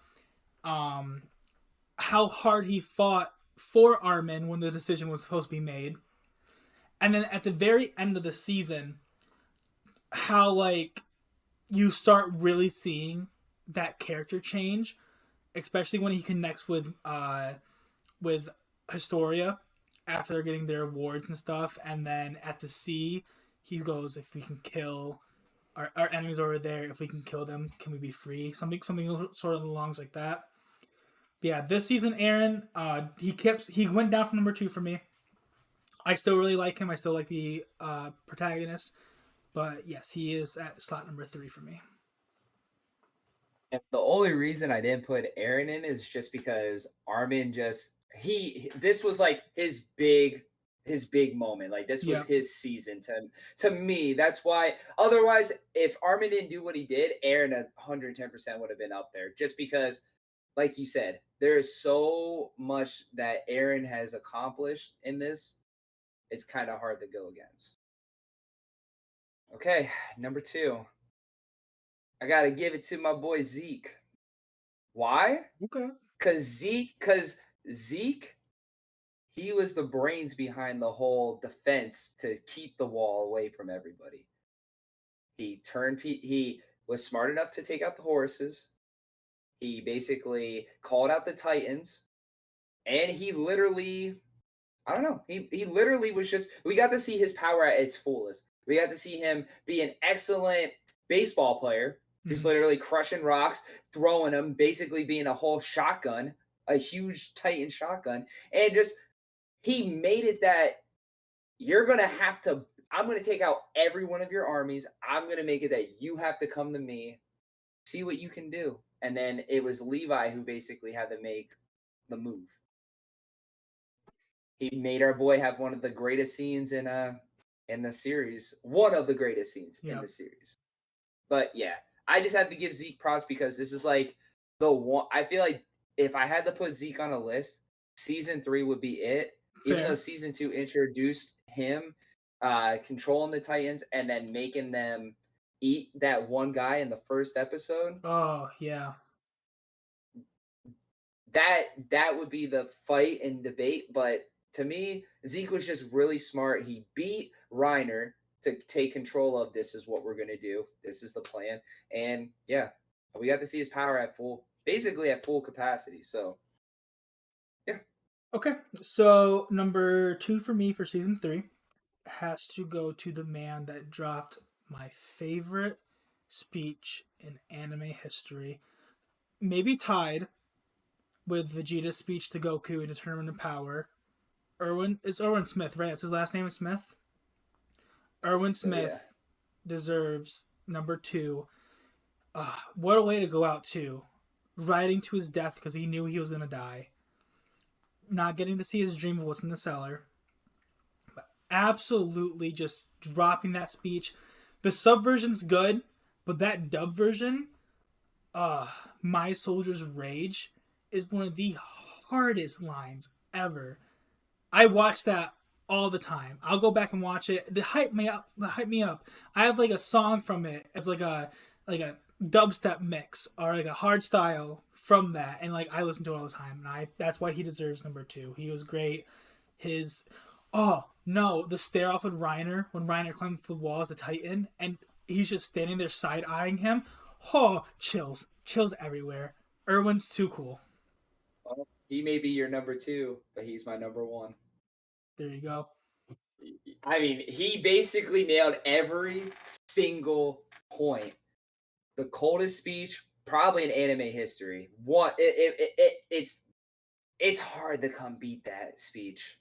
How hard he fought for Armin when the decision was supposed to be made. And then at the very end of the season, how you start really seeing that character change, especially when he connects with Historia after they're getting their awards and stuff. And then at the sea, he goes, if we can kill our enemies over there, if we can kill them, can we be free? Something sort of along like that. But yeah, this season, Aaron, he went down from number 2 for me. I still really like him. I still like the protagonist. But yes, he is at slot number 3 for me. And the only reason I didn't put Aaron in is just because Armin this was like his big moment. Like this was his season to me. That's why otherwise if Armin didn't do what he did, Aaron 110% would have been up there. Just because, like you said, there is so much that Aaron has accomplished in this. It's kind of hard to go against. Okay, number 2. I gotta give it to my boy Zeke. Why? Okay. Because Zeke, he was the brains behind the whole defense to keep the wall away from everybody. He was smart enough to take out the horses. He basically called out the Titans, and he literally, I don't know, he literally was just, we got to see his power at its fullest. We got to see him be an excellent baseball player, who's literally crushing rocks, throwing them, basically being a whole shotgun, a huge Titan shotgun. And just, he made it that I'm going to take out every one of your armies. I'm going to make it that you have to come to me, see what you can do. And then it was Levi who basically had to make the move. He made our boy have one of the greatest scenes in the series. One of the greatest scenes in the series. But yeah, I just have to give Zeke props because this is like the one. I feel like if I had to put Zeke on a list, season 3 would be it. Even though Fair. season 2 introduced him controlling the Titans and then making them eat that one guy in the first episode. Oh yeah. That would be the fight and debate. But to me, Zeke was just really smart. He beat Reiner to take control of this is what we're gonna do. This is the plan. And yeah, we got to see his power at basically at full capacity. So yeah. Okay, so number 2 for me for season 3 has to go to the man that dropped my favorite speech in anime history. Maybe tied with Vegeta's speech to Goku in Determined to Power. Erwin Smith, right? That's his last name is Smith. Erwin Smith deserves number 2. What a way to go out too. Riding to his death because he knew he was gonna die. Not getting to see his dream of what's in the cellar. But absolutely just dropping that speech. The sub version's good, but that dub version, My Soldier's Rage, is one of the hardest lines ever. I watch that all the time. I'll go back and watch it. They hype me up. I have like a song from it as like a dubstep mix or like a hard style from that, and like I listen to it all the time. And that's why he deserves number 2. He was great. His the stare off with Reiner when Reiner climbs the wall as a Titan, and he's just standing there side eyeing him. Oh, chills everywhere. Erwin's too cool. Well, he may be your number 2, but he's my number 1. There you go. I mean, he basically nailed every single point. The coldest speech, probably in anime history. It's hard to come beat that speech.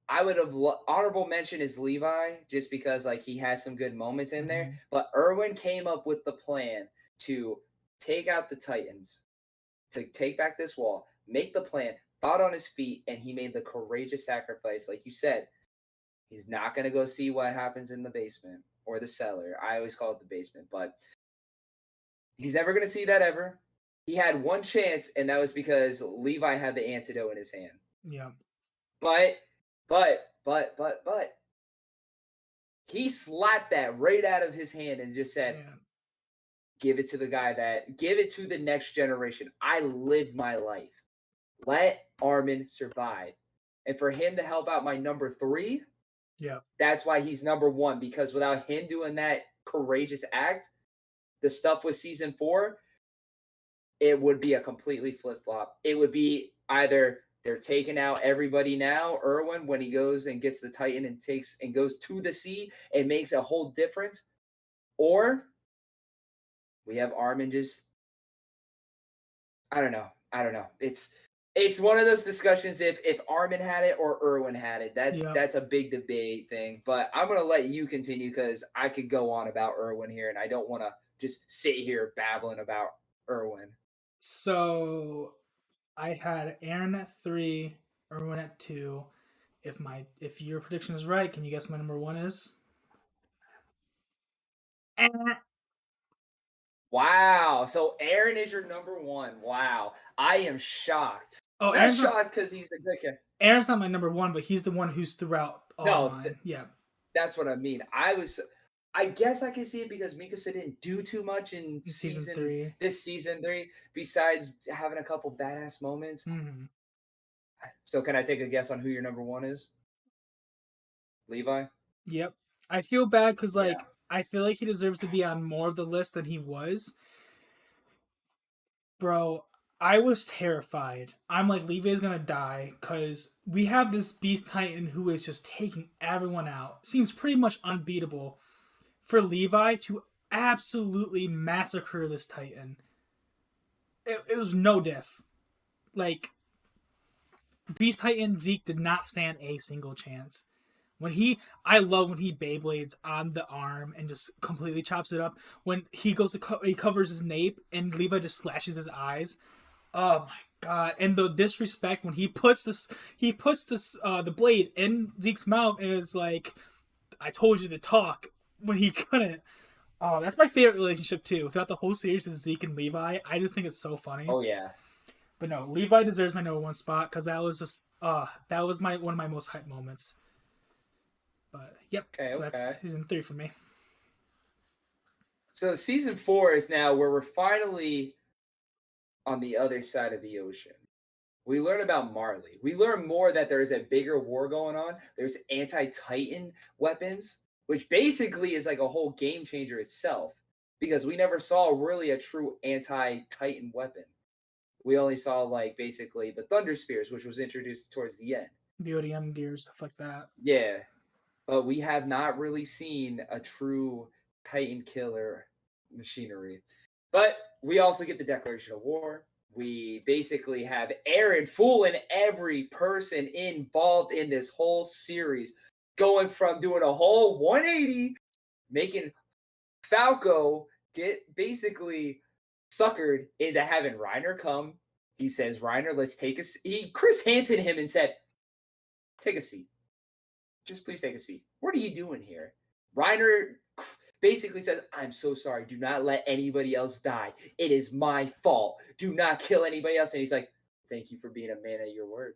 I would have honorable mention is Levi just because like he has some good moments in there. But Erwin came up with the plan to take out the Titans, to take back this wall, make the plan, thought on his feet, and he made the courageous sacrifice. Like you said, he's not going to go see what happens in the basement or the cellar. I always call it the basement, but he's never going to see that ever. He had one chance, and that was because Levi had the antidote in his hand. Yeah. But he slapped that right out of his hand and just said, give it to the next generation. I lived my life. Let Armin survive. And for him to help out my number 3, that's why he's number 1, because without him doing that courageous act, the stuff with season 4, it would be a completely flip-flop. It would be either they're taking out everybody now, Erwin, when he goes and gets the Titan and goes to the sea and makes a whole difference, or we have Armin just, I don't know. It's one of those discussions if Armin had it or Erwin had it. That's a big debate thing. But I'm going to let you continue because I could go on about Erwin here, and I don't want to just sit here babbling about Erwin. So I had Aaron at 3, Erwin at 2. If your prediction is right, can you guess my number 1 is? Wow. So Aaron is your number 1. Wow. I am shocked. Oh, Aaron's shocked because he's a good guy. Aaron's not my number 1, but he's the one who's throughout all mine. That's what I mean. I guess I can see it because Mikasa didn't do too much in season 3. This season 3, besides having a couple badass moments. Mm-hmm. So can I take a guess on who your number 1 is? Levi? Yep. I feel bad because I feel like he deserves to be on more of the list than he was. Bro, I was terrified. I'm like, Levi's gonna die because we have this Beast Titan who is just taking everyone out. Seems pretty much unbeatable. For Levi to absolutely massacre this Titan. It was no diff. Like, Beast Titan Zeke did not stand a single chance. I love when he Beyblades on the arm and just completely chops it up. When he goes to he covers his nape and Levi just slashes his eyes. Oh my god! And the disrespect when he puts the blade in Zeke's mouth and is like, "I told you to talk." When he couldn't. Oh, that's my favorite relationship too. Throughout the whole series is Zeke and Levi. I just think it's so funny. Oh yeah. But no, Levi deserves my number one spot because that was just that was one of my most hype moments. But yep, Okay, so okay. that's season 3 for me. So season 4 is now where we're finally on the other side of the ocean. We learn about Marley. We learn more that there is a bigger war going on. There's anti-Titan weapons, which basically is like a whole game changer itself because we never saw really a true anti-Titan weapon. We only saw like basically the Thunder Spears, which was introduced towards the end. The ODM gears, stuff like that. Yeah, but we have not really seen a true Titan killer machinery. But we also get the declaration of war. We basically have Eren fooling every person involved in this whole series, going from doing a whole 180, making Falco get basically suckered into having Reiner come. He says, Reiner, let's take a seat. Chris Hansen him and said, take a seat. Just please take a seat. What are you doing here? Reiner basically says, I'm so sorry. Do not let anybody else die. It is my fault. Do not kill anybody else. And he's like, thank you for being a man of your word.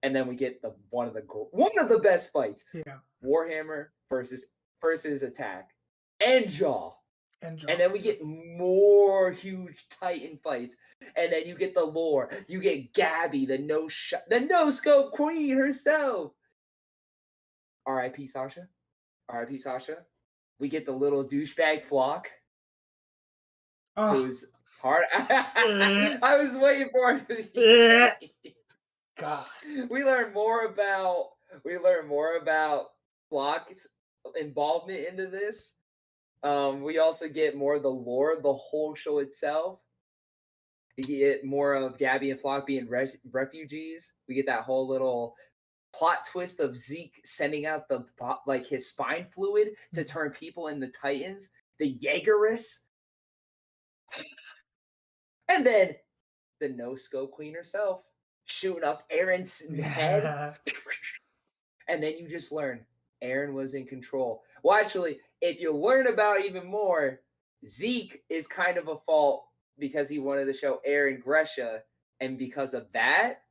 And then we get one of the best fights. Yeah. Warhammer versus Attack and Jaw. And then we get more huge Titan fights. And then you get the lore. You get Gabby, the no-scope queen herself. R.I.P. Sasha. R.I.P. Sasha. We get the little douchebag Flock. Who's hard. I was waiting for it. God. We learn more about Flock's involvement into this. We also get more of the lore of the whole show itself. We get more of Gabby and Flock being refugees. We get that whole little plot twist of Zeke sending out his spine fluid to turn people into Titans. The Jaegeress. And then the no-scope queen herself shooting up Eren's head. And then you just learn Eren was in control. Well, actually, if you learn about even more, Zeke is kind of a fault because he wanted to show Eren Gresha. And because of that,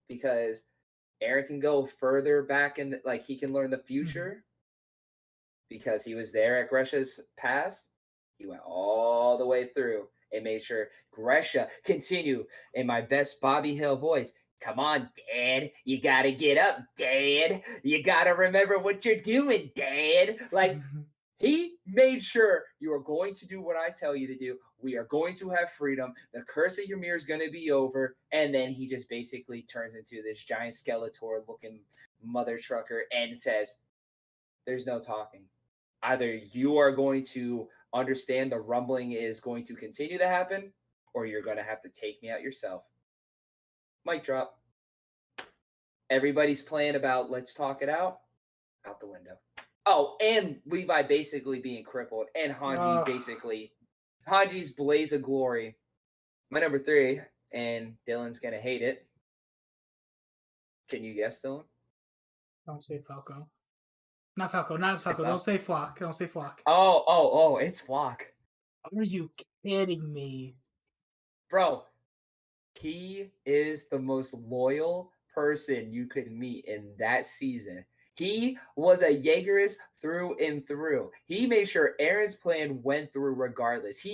because Eren can go further back and he can learn the future because he was there at Gresha's past. He went all the way through and made sure Gresha continue in my best Bobby Hill voice. Come on, Dad. You got to get up, Dad. You got to remember what you're doing, Dad. He made sure you are going to do what I tell you to do. We are going to have freedom. The curse of Ymir is going to be over. And then he just basically turns into this giant Skeletor-looking mother trucker and says, there's no talking. Either you are going to understand the rumbling is going to continue to happen, or you're going to have to take me out yourself. Mic drop. Everybody's playing about let's talk it out the window. Oh, and Levi basically being crippled, and Hanji's blaze of glory. My number 3, and Dylan's gonna hate it. Can you guess, Dylan? Don't say Falco. Not Falco. Not Falco. Don't say Flock. Don't say Flock. Oh, it's Flock. Are you kidding me? Bro, he is the most loyal person you could meet in that season. He was a Jaegerist through and through. He made sure Eren's plan went through regardless.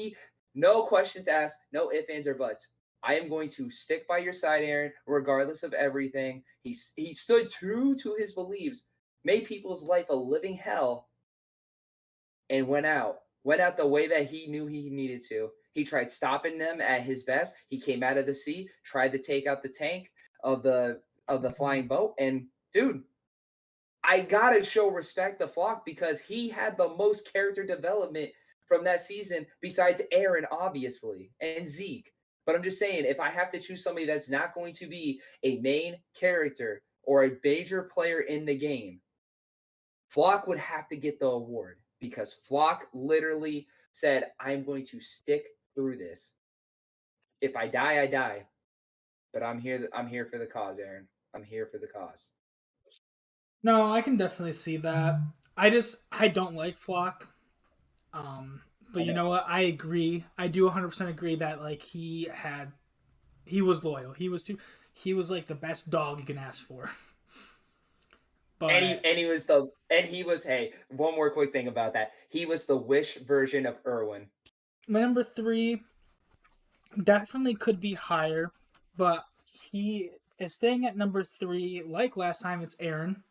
No questions asked, no ifs, ands, or buts. I am going to stick by your side, Eren, regardless of everything. He stood true to his beliefs, made people's life a living hell, and went out the way that he knew he needed to. He tried stopping them at his best. He came out of the sea, tried to take out the tank of the flying boat, and dude, I gotta show respect to Flock because he had the most character development from that season besides Eren, obviously, and Zeke. But I'm just saying, if I have to choose somebody that's not going to be a main character or a major player in the game, Flock would have to get the award because Flock literally said, I'm going to stick through this. If I die, I die. But I'm here for the cause, Eren. I'm here for the cause. No, I can definitely see that. I don't like Flock. But you know what? I agree. I do 100% agree that like he was loyal. He was like the best dog you can ask for. But he was hey, one more quick thing about that. He was the Wish version of Irwin. my number 3 definitely could be higher, but he is staying at number 3. Like last time, it's Aaron.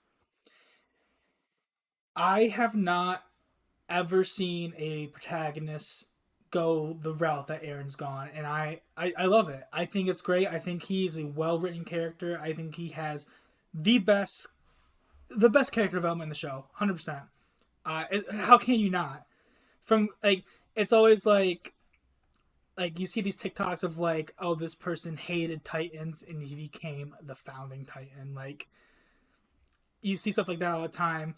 I have not ever seen a protagonist go the route that Aaron's gone, and I love it. I think it's great. I think he's a well written character. I think he has the best character development in the show, 100%. How can you not? From like, it's always like you see these TikToks of like, oh, this person hated Titans and he became the founding Titan. Like, you see stuff like that all the time.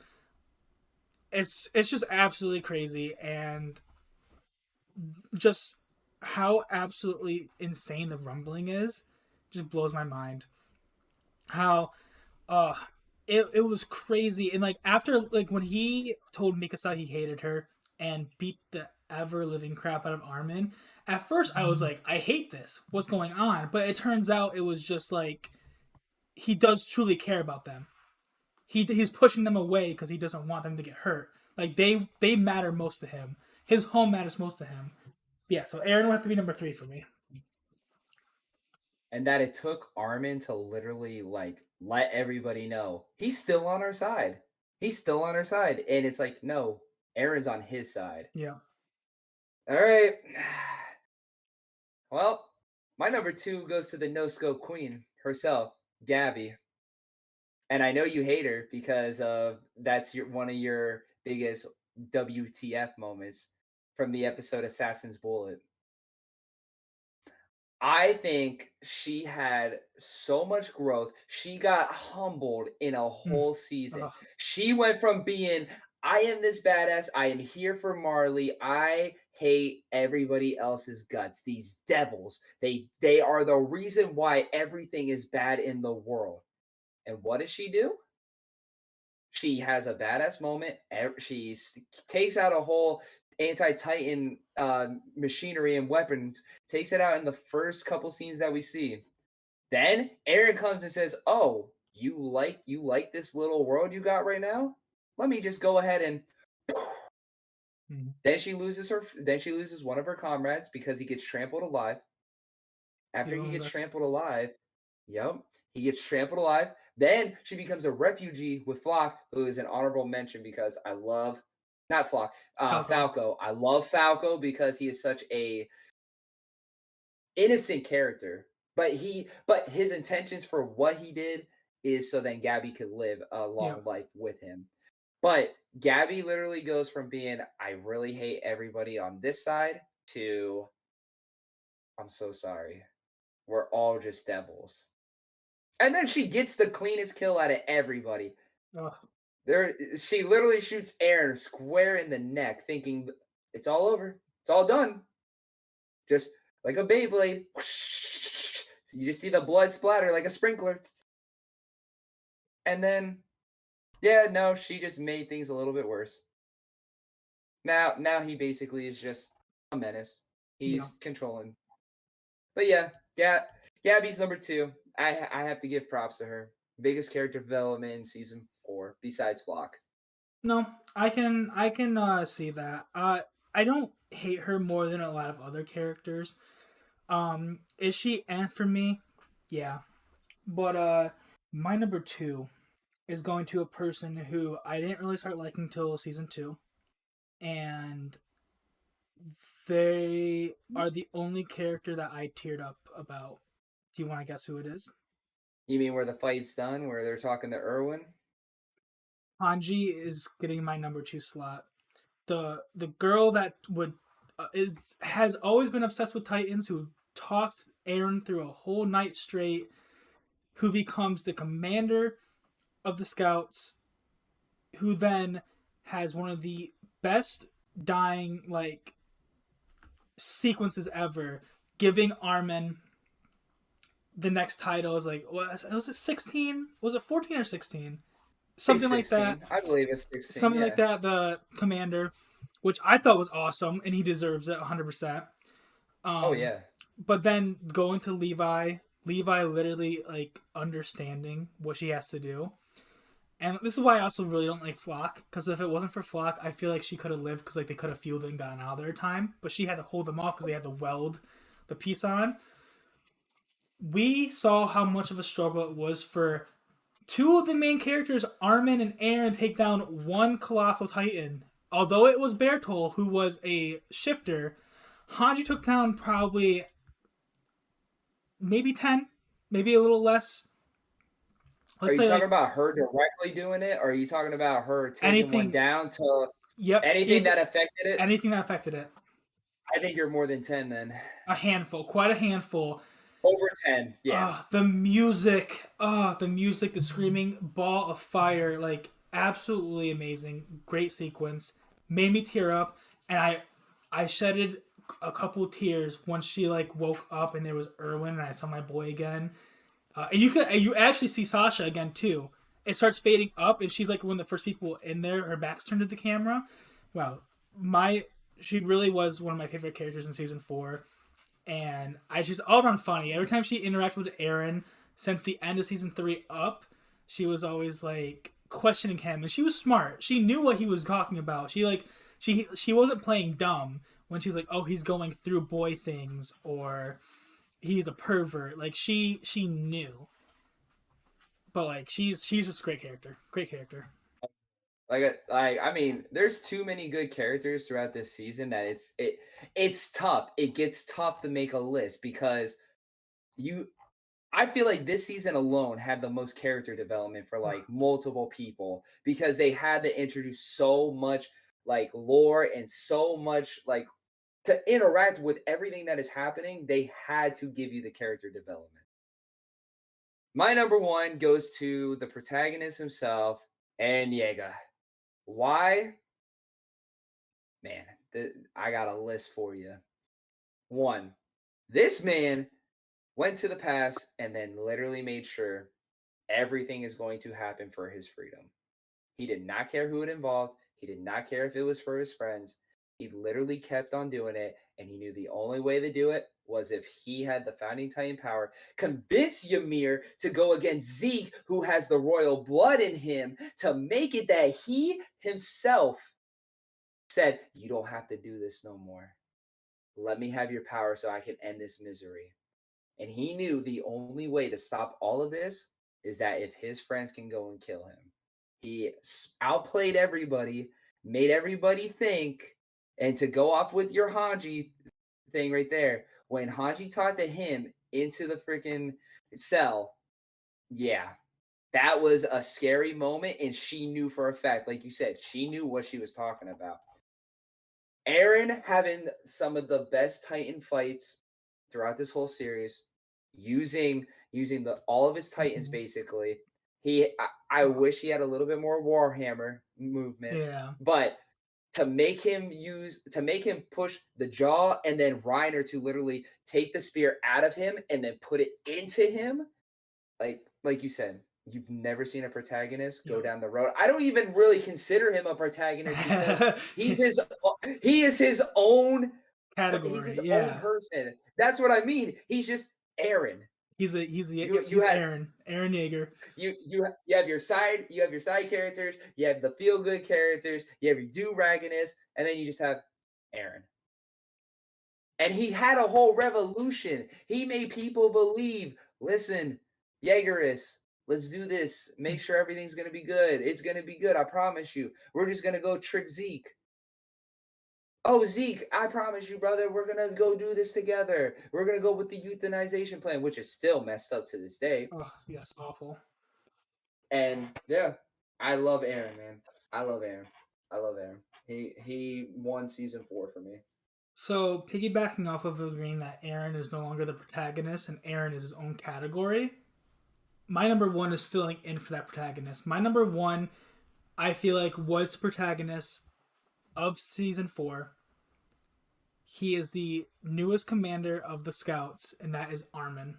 It's just absolutely crazy, and just how absolutely insane the rumbling is just blows my mind. How uh it was crazy, and like after like when he told Mikasa he hated her and beat the ever living crap out of Armin, at first I was like, I hate this. What's going on? But it turns out it was just like he does truly care about them. He's pushing them away because he doesn't want them to get hurt. Like they matter most to him. His home matters most to him. Yeah, so Aaron will have to be number 3 for me. And that it took Armin to literally like let everybody know he's still on our side. He's still on our side. And it's like, no, Aaron's on his side. Yeah. All right. Well, my number 2 goes to the no-scope queen herself, Gabby. And I know you hate her because that's one of your biggest WTF moments from the episode Assassin's Bullet. I think she had so much growth. She got humbled in a whole season. She went from being, I am this badass. I am here for Marley. I hate everybody else's guts. These devils. They are the reason why everything is bad in the world. And what does she do? She has a badass moment. She takes out a whole anti-Titan machinery and weapons, takes it out in the first couple scenes that we see. Then Aaron comes and says, oh, you like this little world you got right now? Let me just go ahead and Then she loses one of her comrades because he gets trampled alive. After he gets trampled alive, he gets trampled alive. Then she becomes a refugee with Flock, who is an honorable mention because I love, not Flock, Falco. I love Falco because he is such a innocent character. But his intentions for what he did is so then Gabby could live a long life with him. But Gabby literally goes from being, I really hate everybody on this side to, I'm so sorry. We're all just devils. And then she gets the cleanest kill out of everybody. She literally shoots Aaron square in the neck, thinking it's all over. It's all done. Just like a Beyblade. You just see the blood splatter like a sprinkler. And then, she just made things a little bit worse. Now he basically is just a menace. He's controlling. But Gabby's number 2. I have to give props to her. Biggest character development in season 4, besides Flock. No, I can see that. I don't hate her more than a lot of other characters. Is she for me? Yeah. But my number 2 is going to a person who I didn't really start liking till season 2. And they are the only character that I teared up about. Do you want to guess who it is? You mean where the fight's done, where they're talking to Irwin? Hanji is getting my number 2 slot. The girl that has always been obsessed with Titans, who talked Aaron through a whole night straight, who becomes the commander of the Scouts, who then has one of the best dying sequences ever, giving Armin the next title. Is like, was it 16? Was it 14 or 16? Something like that. I believe it's 16. Something like that. The commander, which I thought was awesome, and he deserves it 100%. Oh yeah. But then going to Levi literally like understanding what she has to do. And this is why I also really don't like Flock, because if it wasn't for Flock, I feel like she could have lived, because like they could have fueled and gotten out of their time, but she had to hold them off because they had to weld the piece on. We saw how much of a struggle it was for two of the main characters, Armin and Aaron, take down one colossal titan. Although it was Bertol who was a shifter, Hanji took down probably maybe 10, maybe a little less. Are you talking about her directly doing it, or are you talking about her taking one down to anything that affected it? Anything that affected it. I think you're more than 10 then. A handful, quite a handful. Over 10, yeah. The music, the screaming ball of fire, like absolutely amazing. Great sequence. Made me tear up, and I shedded a couple tears once she like woke up and there was Erwin and I saw my boy again. And you actually see Sasha again too. It starts fading up and she's like one of the first people in there. Her back's turned to the camera. Wow, she really was one of my favorite characters in season 4. And she's all around funny. Every time she interacted with Aaron since the end of season 3 up, she was always like questioning him, and she was smart. She knew what he was talking about. She wasn't playing dumb when she's like, oh, he's going through boy things, or he's a pervert. Like she knew. But like she's just a great character. Great character. I mean, there's too many good characters throughout this season that it's tough. It gets tough to make a list because I feel like this season alone had the most character development for like multiple people, because they had to introduce so much like lore and so much like to interact with everything that is happening. They had to give you the character development. My number 1 goes to the protagonist himself, Eren Yeager. Why? Man, I got a list for you. 1, this man went to the past and then literally made sure everything is going to happen for his freedom. He did not care who it involved. He did not care if it was for his friends. He literally kept on doing it, and he knew the only way to do it was if he had the founding titan power. Convince Ymir to go against Zeke, who has the royal blood in him, to make it that he himself said, you don't have to do this no more. Let me have your power so I can end this misery. And he knew the only way to stop all of this is that if his friends can go and kill him. He outplayed everybody, made everybody think, and to go off with your Hanji thing right there, when Hanji talked to him into the freaking cell, yeah, that was a scary moment, and she knew for a fact, like you said, she knew what she was talking about. Eren having some of the best Titan fights throughout this whole series, using all of his Titans basically. I wish he had a little bit more Warhammer movement. Yeah. But to make him push the jaw, and then Reiner to literally take the spear out of him and then put it into him, like you said, you've never seen a protagonist go down the road. I don't even really consider him a protagonist because he is his own category. He's his own person. That's what I mean. He's just Eren. He's Eren Yeager. You have your side characters, you have the feel good characters, you have your do-ragginess, and then you just have Eren. And he had a whole revolution. He made people believe, listen, Jaegerists, let's do this. Make sure everything's gonna be good. It's gonna be good, I promise you. We're just gonna go trick Zeke. Oh, Zeke, I promise you, brother, we're going to go do this together. We're going to go with the euthanization plan, which is still messed up to this day. Oh, yes, awful. And, yeah, I love Eren, man. I love Eren. He won season 4 for me. So, piggybacking off of agreeing that Eren is no longer the protagonist and Eren is his own category, my number 1 is filling in for that protagonist. My number 1, I feel like, was the protagonist of season 4. He is the newest commander of the Scouts, and that is Armin.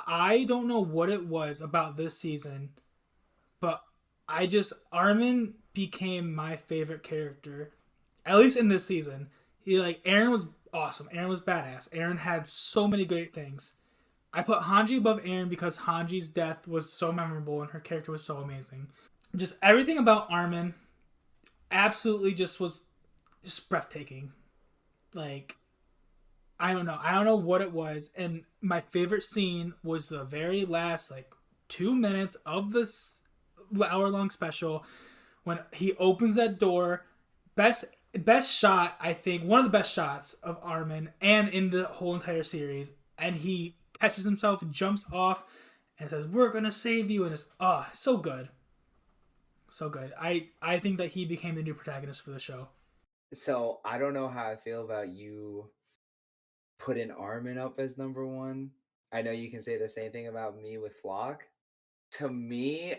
I don't know what it was about this season, but Armin became my favorite character, at least in this season. Aaron was awesome. Aaron was badass. Aaron had so many great things. I put Hanji above Aaron because Hanji's death was so memorable and her character was so amazing. Just everything about Armin absolutely was just breathtaking. Like, I don't know. I don't know what it was. And my favorite scene was the very last 2 minutes of this hour-long special when he opens that door. Best shot, I think, one of the best shots of Armin and in the whole entire series. And he catches himself, jumps off, and says, "We're gonna save you," and it's so good. So good. I think that he became the new protagonist for the show. So I don't know how I feel about you putting Armin up as number one. I know you can say the same thing about me with Flock. To me,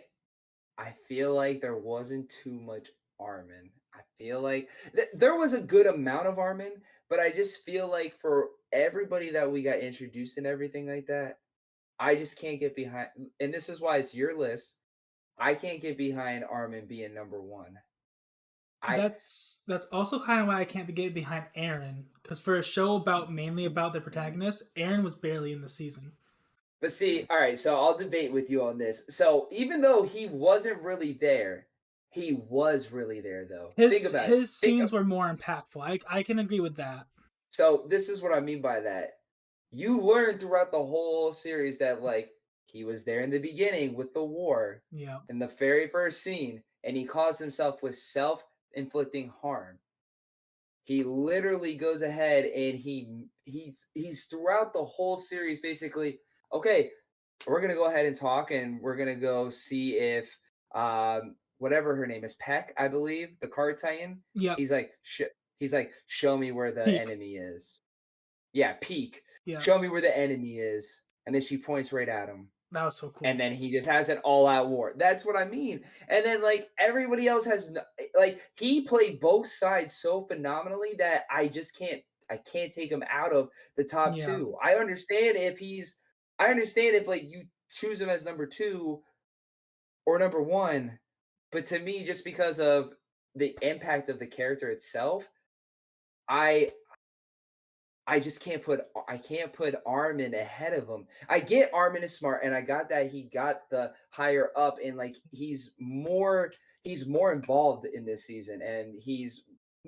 I feel like there wasn't too much Armin. I feel like there was a good amount of Armin, but I just feel like for everybody that we got introduced and everything like that, I just can't get behind. And this is why it's your list. I can't get behind Armin being number one. That's also kind of why I can't get behind Aaron, because for a show mainly about the protagonist, Aaron was barely in the season. But see, all right, so I'll debate with you on this. So even though he wasn't really there, he was really there though. Think about it. His scenes were more impactful. I can agree with that. So this is what I mean by that. You learn throughout the whole series that he was there in the beginning with the war. Yeah. In the very first scene, and he caused himself with self-inflicting harm. He literally goes ahead and he's throughout the whole series basically, okay, we're gonna go ahead and talk, and we're gonna go see if whatever her name is, Peck, I believe, the card titan. Yeah. He's like, show me where the Peak. enemy is. Yeah, Peak. Yeah. Show me where the enemy is, and then she points right at him. That was so cool. And then he just has an all-out war. That's what I mean. And then everybody else has he played both sides so phenomenally that I can't take him out of the top two. I understand if you choose him as number 2 or number 1, but to me, just because of the impact of the character itself, I just can't put Armin ahead of him. I get Armin is smart, and I got that he got the higher up, and he's more involved in this season, and he's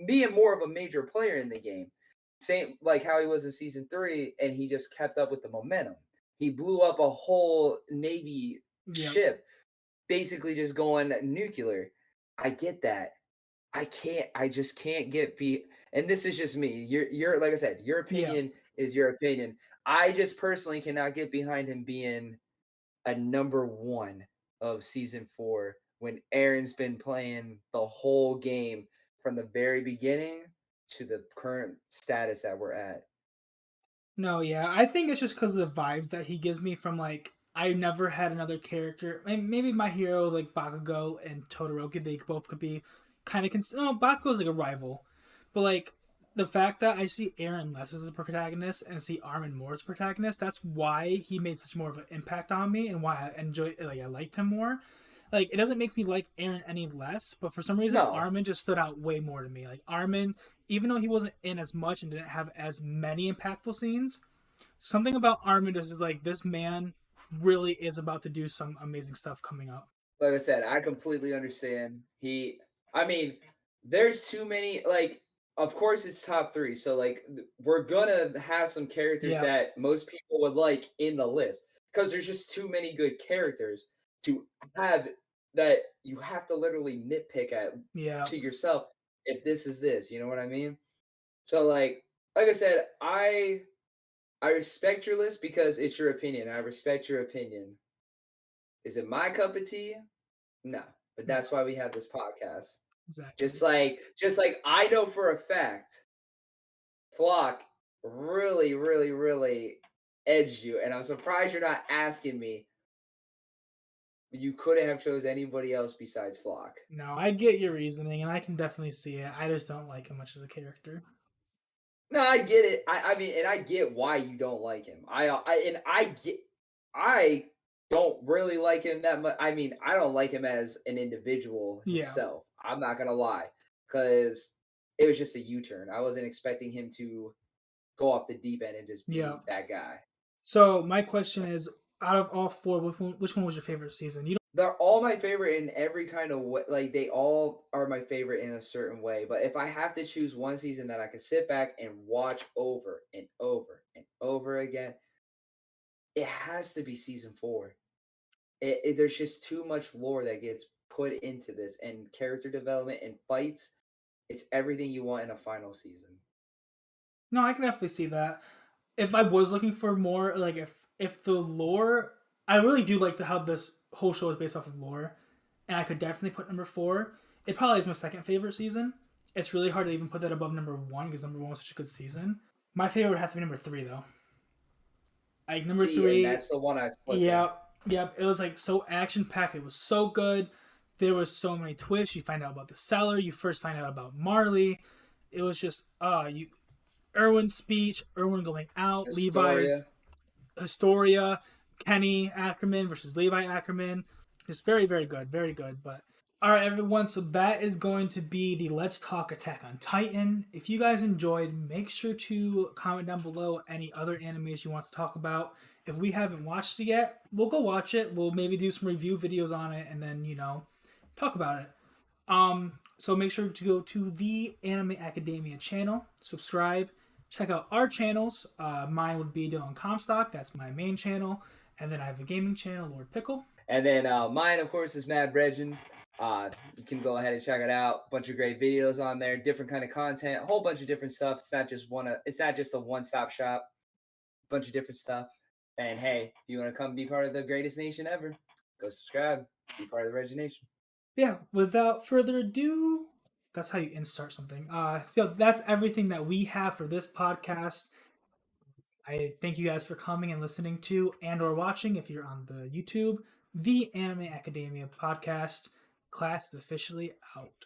being more of a major player in the game. Same like how he was in season 3, and he just kept up with the momentum. He blew up a whole Navy ship, basically just going nuclear. I get that. I just can't get beat. And this is just me. You're like I said, your opinion is your opinion. I just personally cannot get behind him being a number 1 of season 4 when Aaron's been playing the whole game from the very beginning to the current status that we're at. No, yeah. I think it's just because of the vibes that he gives me from I never had another character. Maybe my hero Bakugo and Todoroki, they both could be kind of Bakugo's a rival. But the fact that I see Aaron less as a protagonist and see Armin more as a protagonist, that's why he made such more of an impact on me and why I liked him more. It doesn't make me like Aaron any less, but for some reason Armin just stood out way more to me. Armin, even though he wasn't in as much and didn't have as many impactful scenes, something about Armin just is this man really is about to do some amazing stuff coming up. Like I said, I completely understand. There's too many of course it's top 3, so we're gonna have some characters that most people would like in the list because there's just too many good characters to have that you have to literally nitpick at to yourself if this is this, you know what I mean? So like I said, I respect your list because it's your opinion. I respect your opinion. Is it my cup of tea? No, but that's why we have this podcast. Exactly. Just like I know for a fact, Flock really, really, really edged you, and I'm surprised you're not asking me. You couldn't have chose anybody else besides Flock. No, I get your reasoning, and I can definitely see it. I just don't like him much as a character. No, I get it. I mean, and I get why you don't like him. I don't really like him that much. I mean, I don't like him as an individual Yeah. himself. I'm not gonna lie, because it was just a U-turn. I wasn't expecting him to go off the deep end and just be Yeah. that guy. So my question is, out of all four, which one was your favorite season? You They're all my favorite in every kind of way. Like, they all are my favorite in a certain way. But if I have to choose one season that I could sit back and watch over and over and over again, it has to be season 4. There's just too much lore that gets put into this, and character development and fights. It's everything you want in a final season. No, I can definitely see that. If I was looking for more, like if the lore, I really do like how this whole show is based off of lore, and I could definitely put number 4. It probably is my second favorite season. It's really hard to even put that above number 1 because number 1 was such a good season. My favorite would have to be number 3 though. Like number See, and 3, that's the one I split yeah, there. yeah. It was like so action packed. It was so good. There was so many twists. You find out about the seller. You first find out about Marley. It was just Erwin's speech, Erwin going out, Levi's Astoria. Historia, Kenny Ackerman versus Levi Ackerman. It's very, very good. Very good. But all right, everyone. So that is going to be the Let's Talk Attack on Titan. If you guys enjoyed, make sure to comment down below any other animes you want to talk about. If we haven't watched it yet, we'll go watch it. We'll maybe do some review videos on it and then, talk about it. So make sure to go to the Anime Academia channel, subscribe, check out our channels. Mine would be Dylan Comstock. That's my main channel. And then I have a gaming channel, Lord Pickle. And then mine, of course, is Mad Reggin. You can go ahead and check it out. Bunch of great videos on there, different kind of content, a whole bunch of different stuff. It's not just It's not just a one-stop shop. Bunch of different stuff. And hey, if you want to come be part of the greatest nation ever, go subscribe. Be part of the Reggin Nation. Yeah. Without further ado, that's how you insert something. So that's everything that we have for this podcast. I thank you guys for coming and listening to and/or watching if you're on the YouTube, the Anime Academia podcast. Class is officially out.